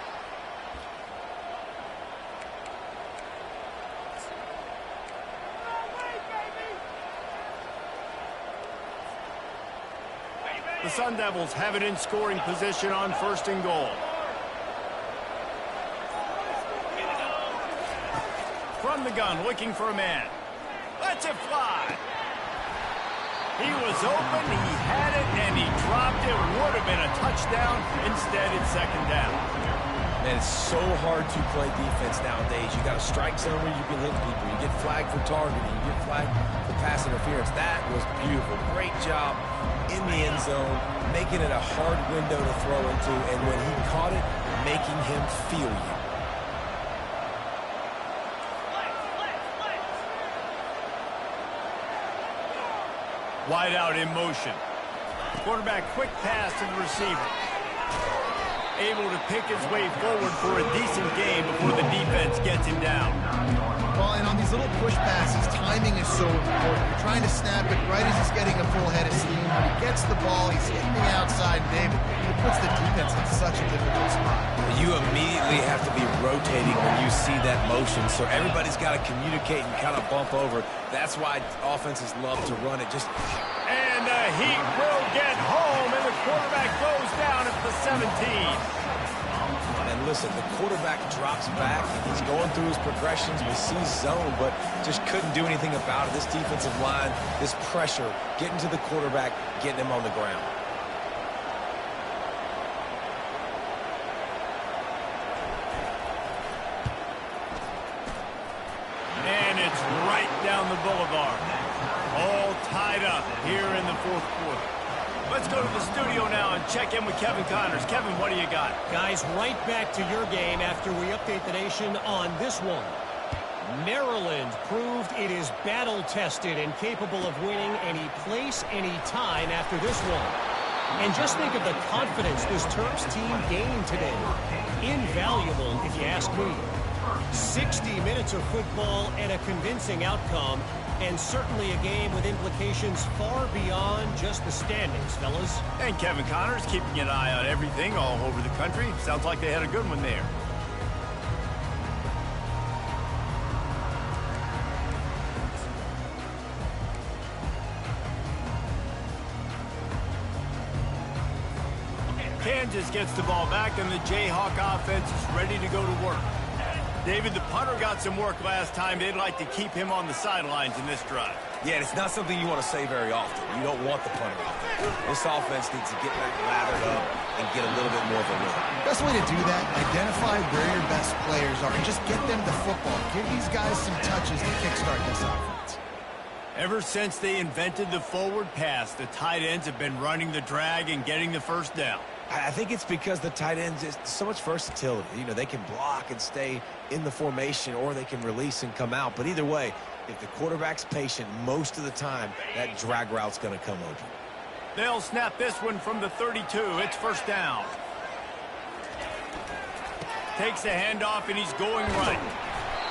The Sun Devils have it in scoring position on 1st and goal. From the gun, looking for a man. Lets it fly. He was open, he had it, and he dropped it. Would have been a touchdown. Instead, it's 2nd down. Man, it's so hard to play defense nowadays. You got to strike somewhere you can hit people. You get flagged for targeting. You get flagged for pass interference. That was beautiful. Great job in the end zone, making it a hard window to throw into, and when he caught it, making him feel you. Wide out in motion. Quarterback quick pass to the receiver. Able to pick his way forward for a decent game before the defense gets him down. Well, and on these little push passes, timing is so important. You're trying to snap it right as he's getting a full head of steam. When he gets the ball, he's hitting the outside, David. It puts the defense in such a difficult spot. You immediately have to be rotating when you see that motion, so everybody's got to communicate and kind of bump over. That's why offenses love to run it. And the Heat will get home, and the quarterback goes down at the 17. And listen, the quarterback drops back, and he's going through his progressions. We see zone, but just couldn't do anything about it. This defensive line, this pressure, getting to the quarterback, getting him on the ground. And it's right down the boulevard. All tied up here in the fourth quarter. Let's go to the studio now and check in with Kevin Connors. Kevin, what do you got? Guys, right back to your game after we update the nation on this one. Maryland proved it is battle-tested and capable of winning any place, any time after this one. And just think of the confidence this Terps team gained today. Invaluable, if you ask me. 60 minutes of football and a convincing outcome, and certainly a game with implications far beyond just the standings, fellas. And Kevin Connors keeping an eye on everything all over the country. Sounds like they had a good one there. Kansas gets the ball back, and the Jayhawk offense is ready to go to work. David, the punter got some work last time. They'd like to keep him on the sidelines in this drive. Yeah, it's not something you want to say very often. You don't want the punter out there. This offense needs to get back lathered up and get a little bit more of a look. Best way to do that, identify where your best players are and just get them the football. Give these guys some touches to kickstart this offense. Ever since they invented the forward pass, the tight ends have been running the drag and getting the first down. I think it's because the tight ends is so much versatility. You know, they can block and stay in the formation, or they can release and come out. But either way, if the quarterback's patient most of the time, that drag route's going to come open. They'll snap this one from the 32. It's first down. Takes the handoff, and he's going right.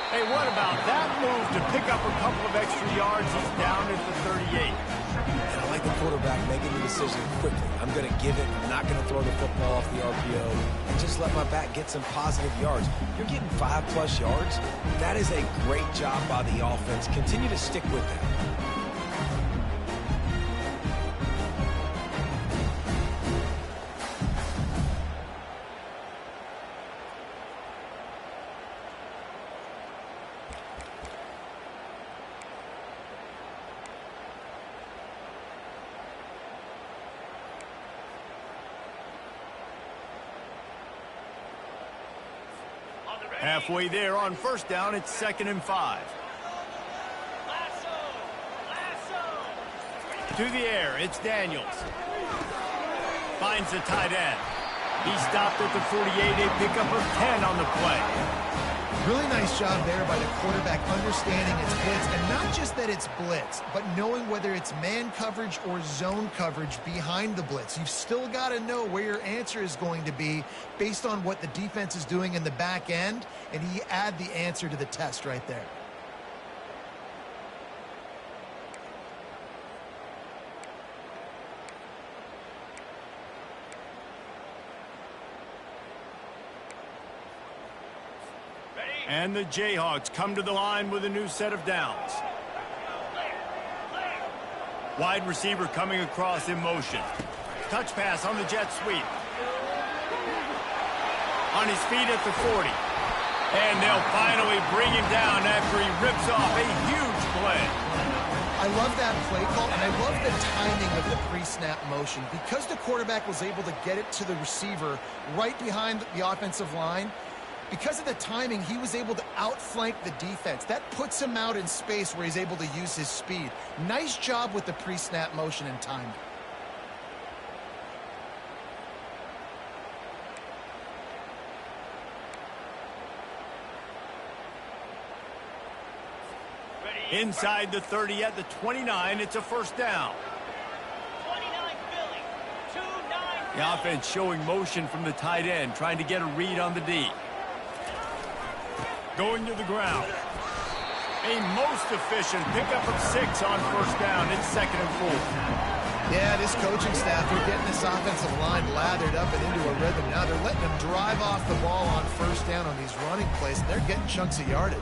Hey, what about that move to pick up a couple of extra yards? He's down at the 38. And I like the quarterback making the decision quickly. I'm going to give it. I'm not going to throw the football off the RPO and just let my back get some positive yards. You're getting 5+ yards. That is a great job by the offense. Continue to stick with that. Halfway there on first down, it's 2nd and 5. To the air, it's Daniels. Finds the tight end. He stopped at the 48, a pickup of 10 on the play. Really nice job there by the quarterback understanding it's blitz, and not just that it's blitz, but knowing whether it's man coverage or zone coverage behind the blitz. You've still got to know where your answer is going to be based on what the defense is doing in the back end, and he add the answer to the test right there. And the Jayhawks come to the line with a new set of downs. Wide receiver coming across in motion. Touch pass on the jet sweep. On his feet at the 40. And they'll finally bring him down after he rips off a huge play. I love that play call, and I love the timing of the pre-snap motion. Because the quarterback was able to get it to the receiver right behind the offensive line, because of the timing, he was able to outflank the defense. That puts him out in space where he's able to use his speed. Nice job with the pre-snap motion and timing. Inside the 30 at the 29, it's a first down. The offense showing motion from the tight end, trying to get a read on the D. Going to the ground. A most efficient pickup of 6 on first down. It's 2nd and 4. Yeah, this coaching staff, they're getting this offensive line lathered up and into a rhythm. Now they're letting them drive off the ball on first down on these running plays, and they're getting chunks of yardage.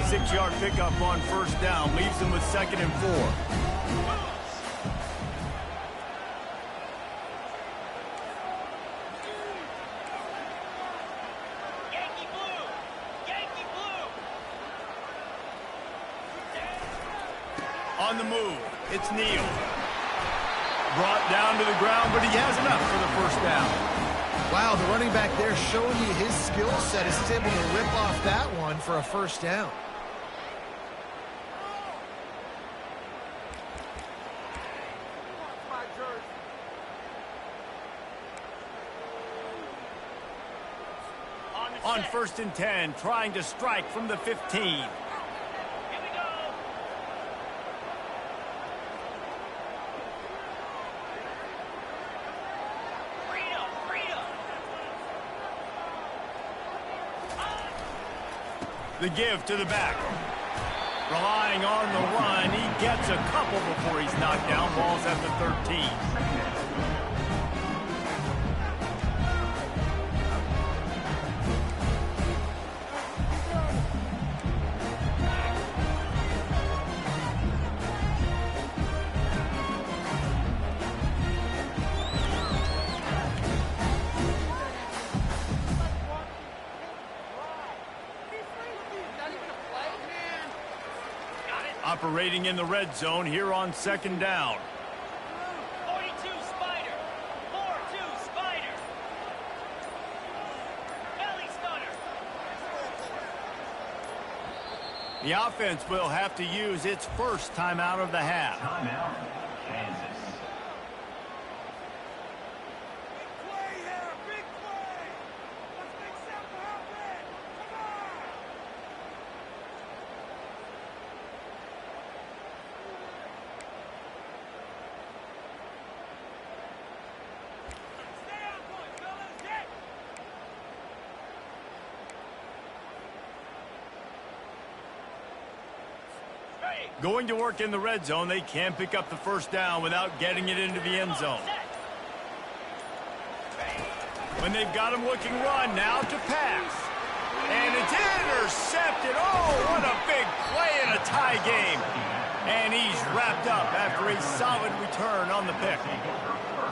Six-yard pickup on first down leaves them with 2nd and 4. On the move, it's Neal. Brought down to the ground, but he has enough for the first down. Wow, the running back there showing you his skill set is able to rip off that one for a first down. On 1st and 10, trying to strike from the 15. The give to the back. Relying on the run, he gets a couple before he's knocked down. Ball's at the 13. Operating in the red zone here on 2nd down. 42 Spider. 4-2 Spider. Belly stunner. The offense will have to use its first timeout of the half. Timeout, Kansas. Going to work in the red zone, they can't pick up the first down without getting it into the end zone. When they've got him looking run, now to pass. And it's intercepted. Oh, what a big play in a tie game. And he's wrapped up after a solid return on the pick.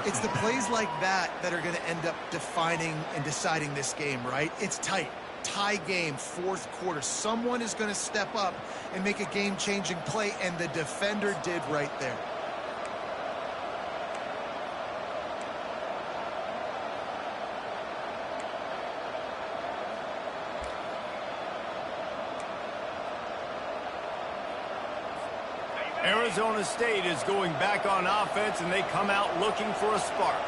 It's the plays like that that are going to end up defining and deciding this game, right? It's tight. Tie game, 4th quarter. Someone is going to step up and make a game-changing play, and the defender did right there. Arizona State is going back on offense, and they come out looking for a spark.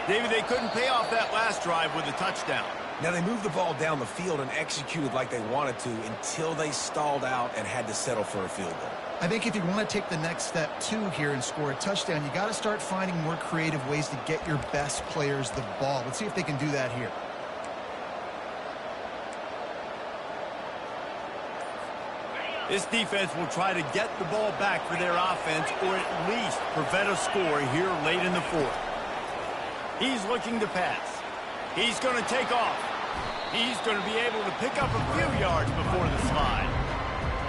David, they couldn't pay off that last drive with a touchdown. Now, they moved the ball down the field and executed like they wanted to until they stalled out and had to settle for a field goal. I think if you want to take the next step, too, here and score a touchdown, you got to start finding more creative ways to get your best players the ball. Let's see if they can do that here. This defense will try to get the ball back for their offense or at least prevent a score here late in the 4th. He's looking to pass. He's going to take off. He's going to be able to pick up a few yards before the slide.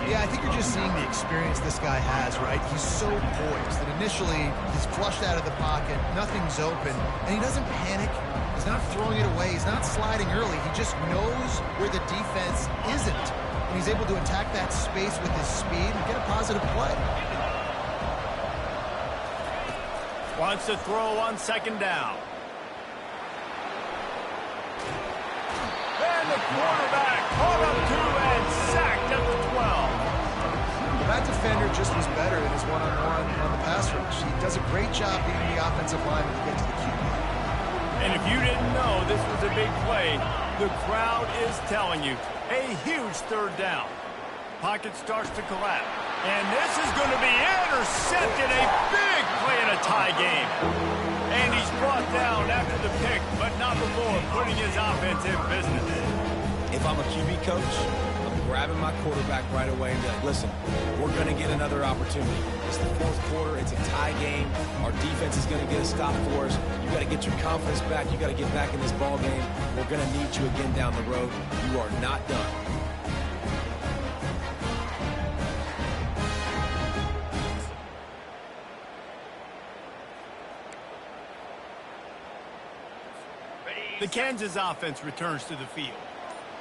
Yeah, I think you're just seeing the experience this guy has, right? He's so poised that initially he's flushed out of the pocket, nothing's open, and he doesn't panic. He's not throwing it away. He's not sliding early. He just knows where the defense isn't. And he's able to attack that space with his speed and get a positive play. Wants to throw on 2nd down. And the quarterback caught up to and sacked at the 12. That defender just was better in his one-on-one on the pass rush. He does a great job being the offensive lineman to get to the QB. And if you didn't know this was a big play, the crowd is telling you. A huge 3rd down. Pocket starts to collapse. And this is going to be intercepted. A big play in a tie game. And he's brought down after the pick, but not before putting his offense in business. If I'm a QB coach, I'm grabbing my quarterback right away and be like, listen, we're going to get another opportunity. It's the fourth quarter. It's a tie game. Our defense is going to get a stop for us. You got to get your confidence back. You got to get back in this ball game. We're going to need you again down the road. You are not done. The Kansas offense returns to the field.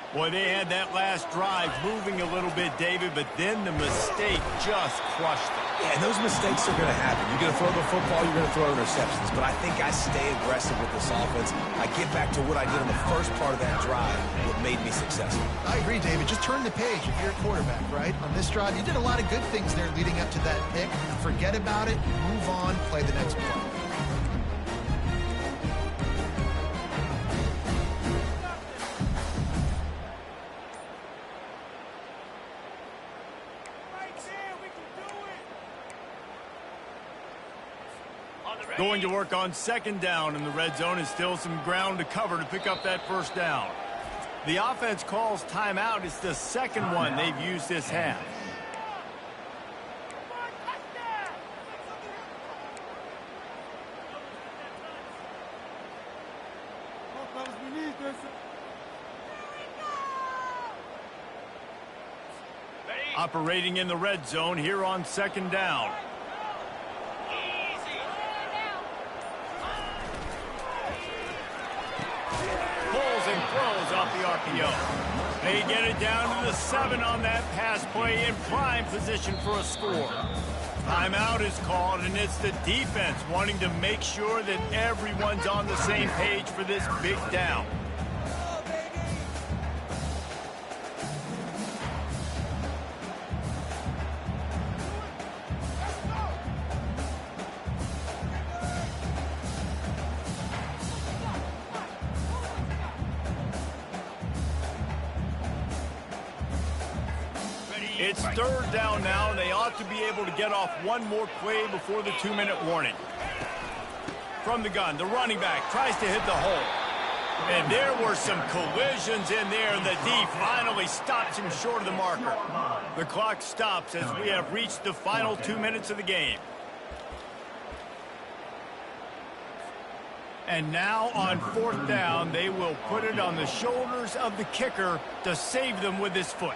Boy, they had that last drive moving a little bit, David, but then the mistake just crushed them. Yeah, and those mistakes are going to happen. You're going to throw the football, you're going to throw interceptions. But I think I stay aggressive with this offense. I get back to what I did in the first part of that drive, what made me successful. I agree, David. Just turn the page if you're a quarterback, right? On this drive, you did a lot of good things there leading up to that pick. Forget about it, move on, play the next play. Going to work on second down in the red zone, and still some ground to cover to pick up that first down. The offense calls timeout. It's the second one they've used this half. Operating in the red zone here on second down. And throws off the RPO. They get it down to the 7 on that pass play, in prime position for a score. Timeout is called, and it's the defense wanting to make sure that everyone's on the same page for this big down. It's third down now, and they ought to be able to get off one more play before the 2-minute warning. From the gun, the running back tries to hit the hole. And there were some collisions in there, and the D finally stops him short of the marker. The clock stops as we have reached the final 2 minutes of the game. And now on fourth down, they will put it on the shoulders of the kicker to save them with his foot.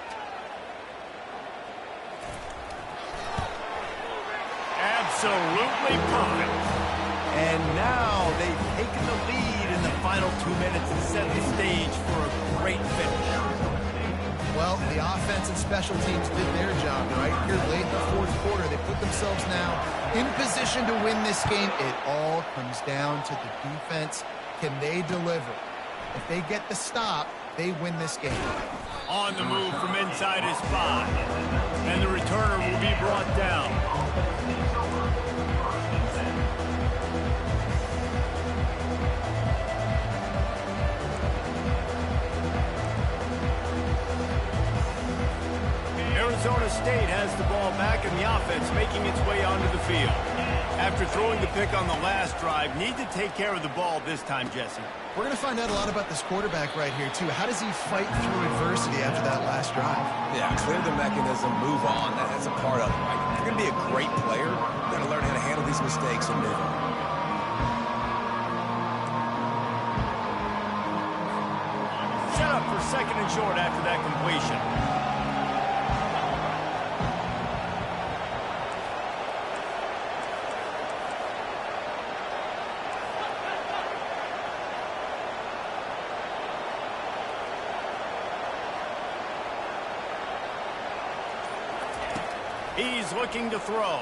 Absolutely perfect. And now they've taken the lead in the final 2 minutes and set the stage for a great finish. Well, the offense and special teams did their job right here late in the fourth quarter. They put themselves now in position to win this game. It all comes down to the defense. Can they deliver? If they get the stop, they win this game. On the move from inside his 5. And the returner will be brought down. Arizona State has the ball back, and the offense making its way onto the field. After throwing the pick on the last drive, need to take care of the ball this time, Jesse. We're going to find out a lot about this quarterback right here, too. How does he fight through adversity after that last drive? Yeah, clear the mechanism, move on. That's a part of it, right? If you're going to be a great player, you got to learn how to handle these mistakes and move on. Set up for second and short after that completion. He's looking to throw.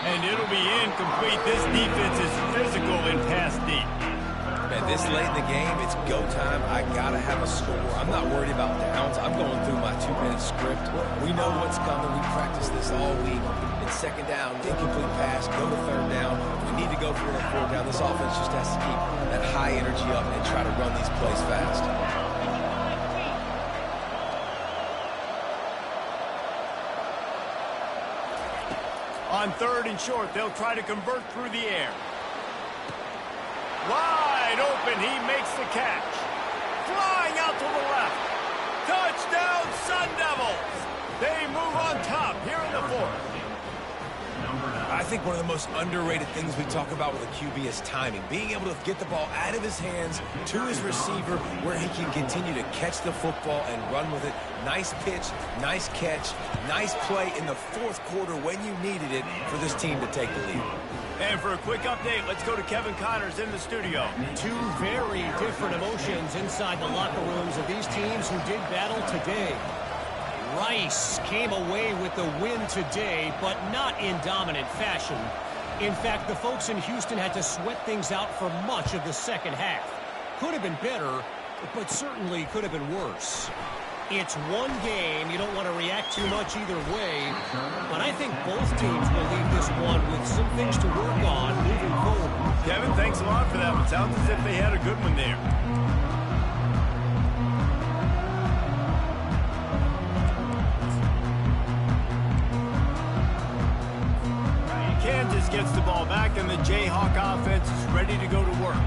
And it'll be incomplete. This defense is physical and pass deep. Man, this late in the game, it's go time. I got to have a score. I'm not worried about downs. I'm going through my 2-minute script. We know what's coming. We practiced this all week. It's second down, incomplete pass, go to third down. We need to go for a fourth down. This offense just has to keep that high energy up and try to run these plays fast. On 3rd and short, they'll try to convert through the air. Wide open, he makes the catch. Flying out to the left. Touchdown, Sun Devils. They move on top here in the 4th. I think one of the most underrated things we talk about with a QB is timing. Being able to get the ball out of his hands to his receiver where he can continue to catch the football and run with it. Nice pitch, nice catch, nice play in the 4th quarter when you needed it for this team to take the lead. And for a quick update, let's go to Kevin Connors in the studio. Two very different emotions inside the locker rooms of these teams who did battle today. Rice came away with the win today, but not in dominant fashion. In fact, the folks in Houston had to sweat things out for much of the second half. Could have been better, but certainly could have been worse. It's one game. You don't want to react too much either way, but I think both teams will leave this one with some things to work on moving forward. Kevin, thanks a lot for that one. Sounds as if they had a good one there. Kansas gets the ball back, and the Jayhawk offense is ready to go to work.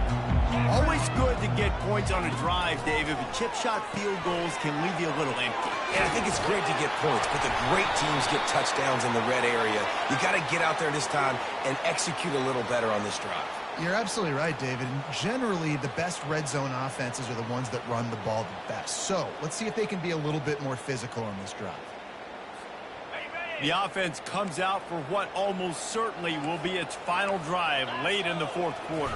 Always good to get points on a drive, David, but chip shot field goals can leave you a little empty. And I think it's great to get points, but the great teams get touchdowns in the red area. You got to get out there this time and execute a little better on this drive. You're absolutely right, David. And generally, the best red zone offenses are the ones that run the ball the best. So let's see if they can be a little bit more physical on this drive. The offense comes out for what almost certainly will be its final drive late in the 4th quarter.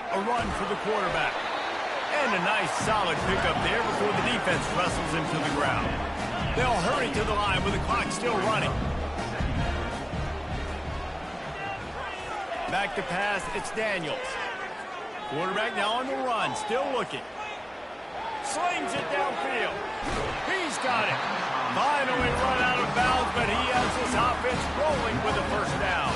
A run for the quarterback. And a nice solid pickup there before the defense wrestles him to the ground. They'll hurry to the line with the clock still running. Back to pass, it's Daniels. Quarterback now on the run, still looking. Slings it downfield. He's got it. Finally run out of bounds, but he has his offense rolling with a 1st down.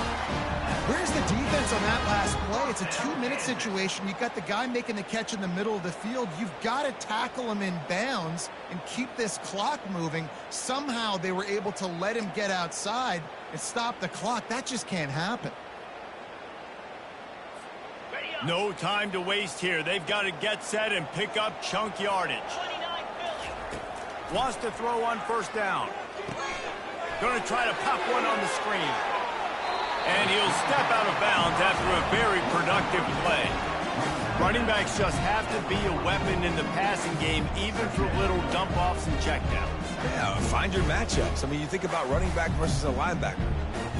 Where's the defense on that last play? It's a 2-minute situation. You've got the guy making the catch in the middle of the field. You've got to tackle him in bounds and keep this clock moving. Somehow they were able to let him get outside and stop the clock. That just can't happen. No time to waste here. They've got to get set and pick up chunk yardage. Wants to throw on 1st down. Going to try to pop one on the screen. And he'll step out of bounds after a very productive play. Running backs just have to be a weapon in the passing game, even for little dump-offs and checkdowns. Yeah, find your matchups. I mean, you think about running back versus a linebacker.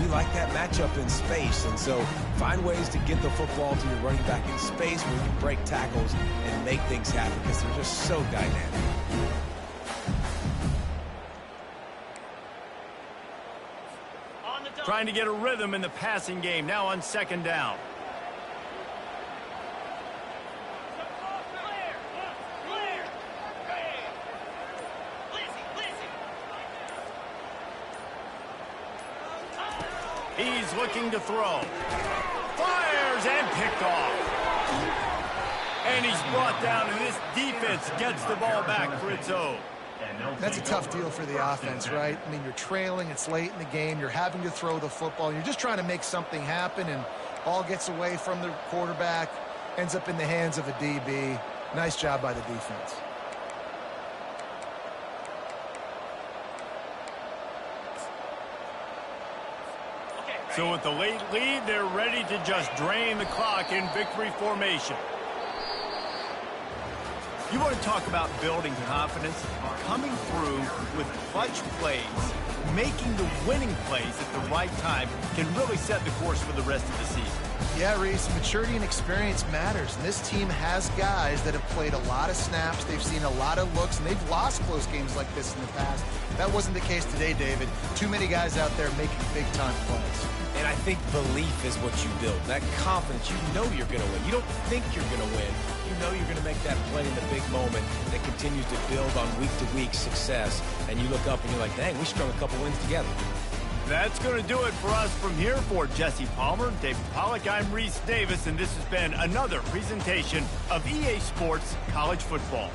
We like that matchup in space, and so find ways to get the football to your running back in space where you can break tackles and make things happen because they're just so dynamic. Trying to get a rhythm in the passing game, now on 2nd down. He's looking to throw. Fires and picked off. And he's brought down, and this defense gets the ball back for its own. That's a tough deal for the offense, right? I mean, you're trailing, it's late in the game, you're having to throw the football, you're just trying to make something happen, and ball gets away from the quarterback, ends up in the hands of a DB. Nice job by the defense. So with the late lead, they're ready to just drain the clock in victory formation. You want to talk about building confidence? Coming through with clutch plays, making the winning plays at the right time can really set the course for the rest of the season. Yeah, Reese, maturity and experience matters. And this team has guys that have played a lot of snaps. They've seen a lot of looks, and they've lost close games like this in the past. That wasn't the case today, David. Too many guys out there making big-time plays. And I think belief is what you build. That confidence, you know you're going to win. You don't think you're going to win. You know you're going to make that play in the big moment that continues to build on week-to-week success. And you look up and you're like, dang, we strung a couple wins together. That's going to do it for us from here. For Jesse Palmer, David Pollack, I'm Reese Davis, and this has been another presentation of EA Sports College Football.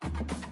it.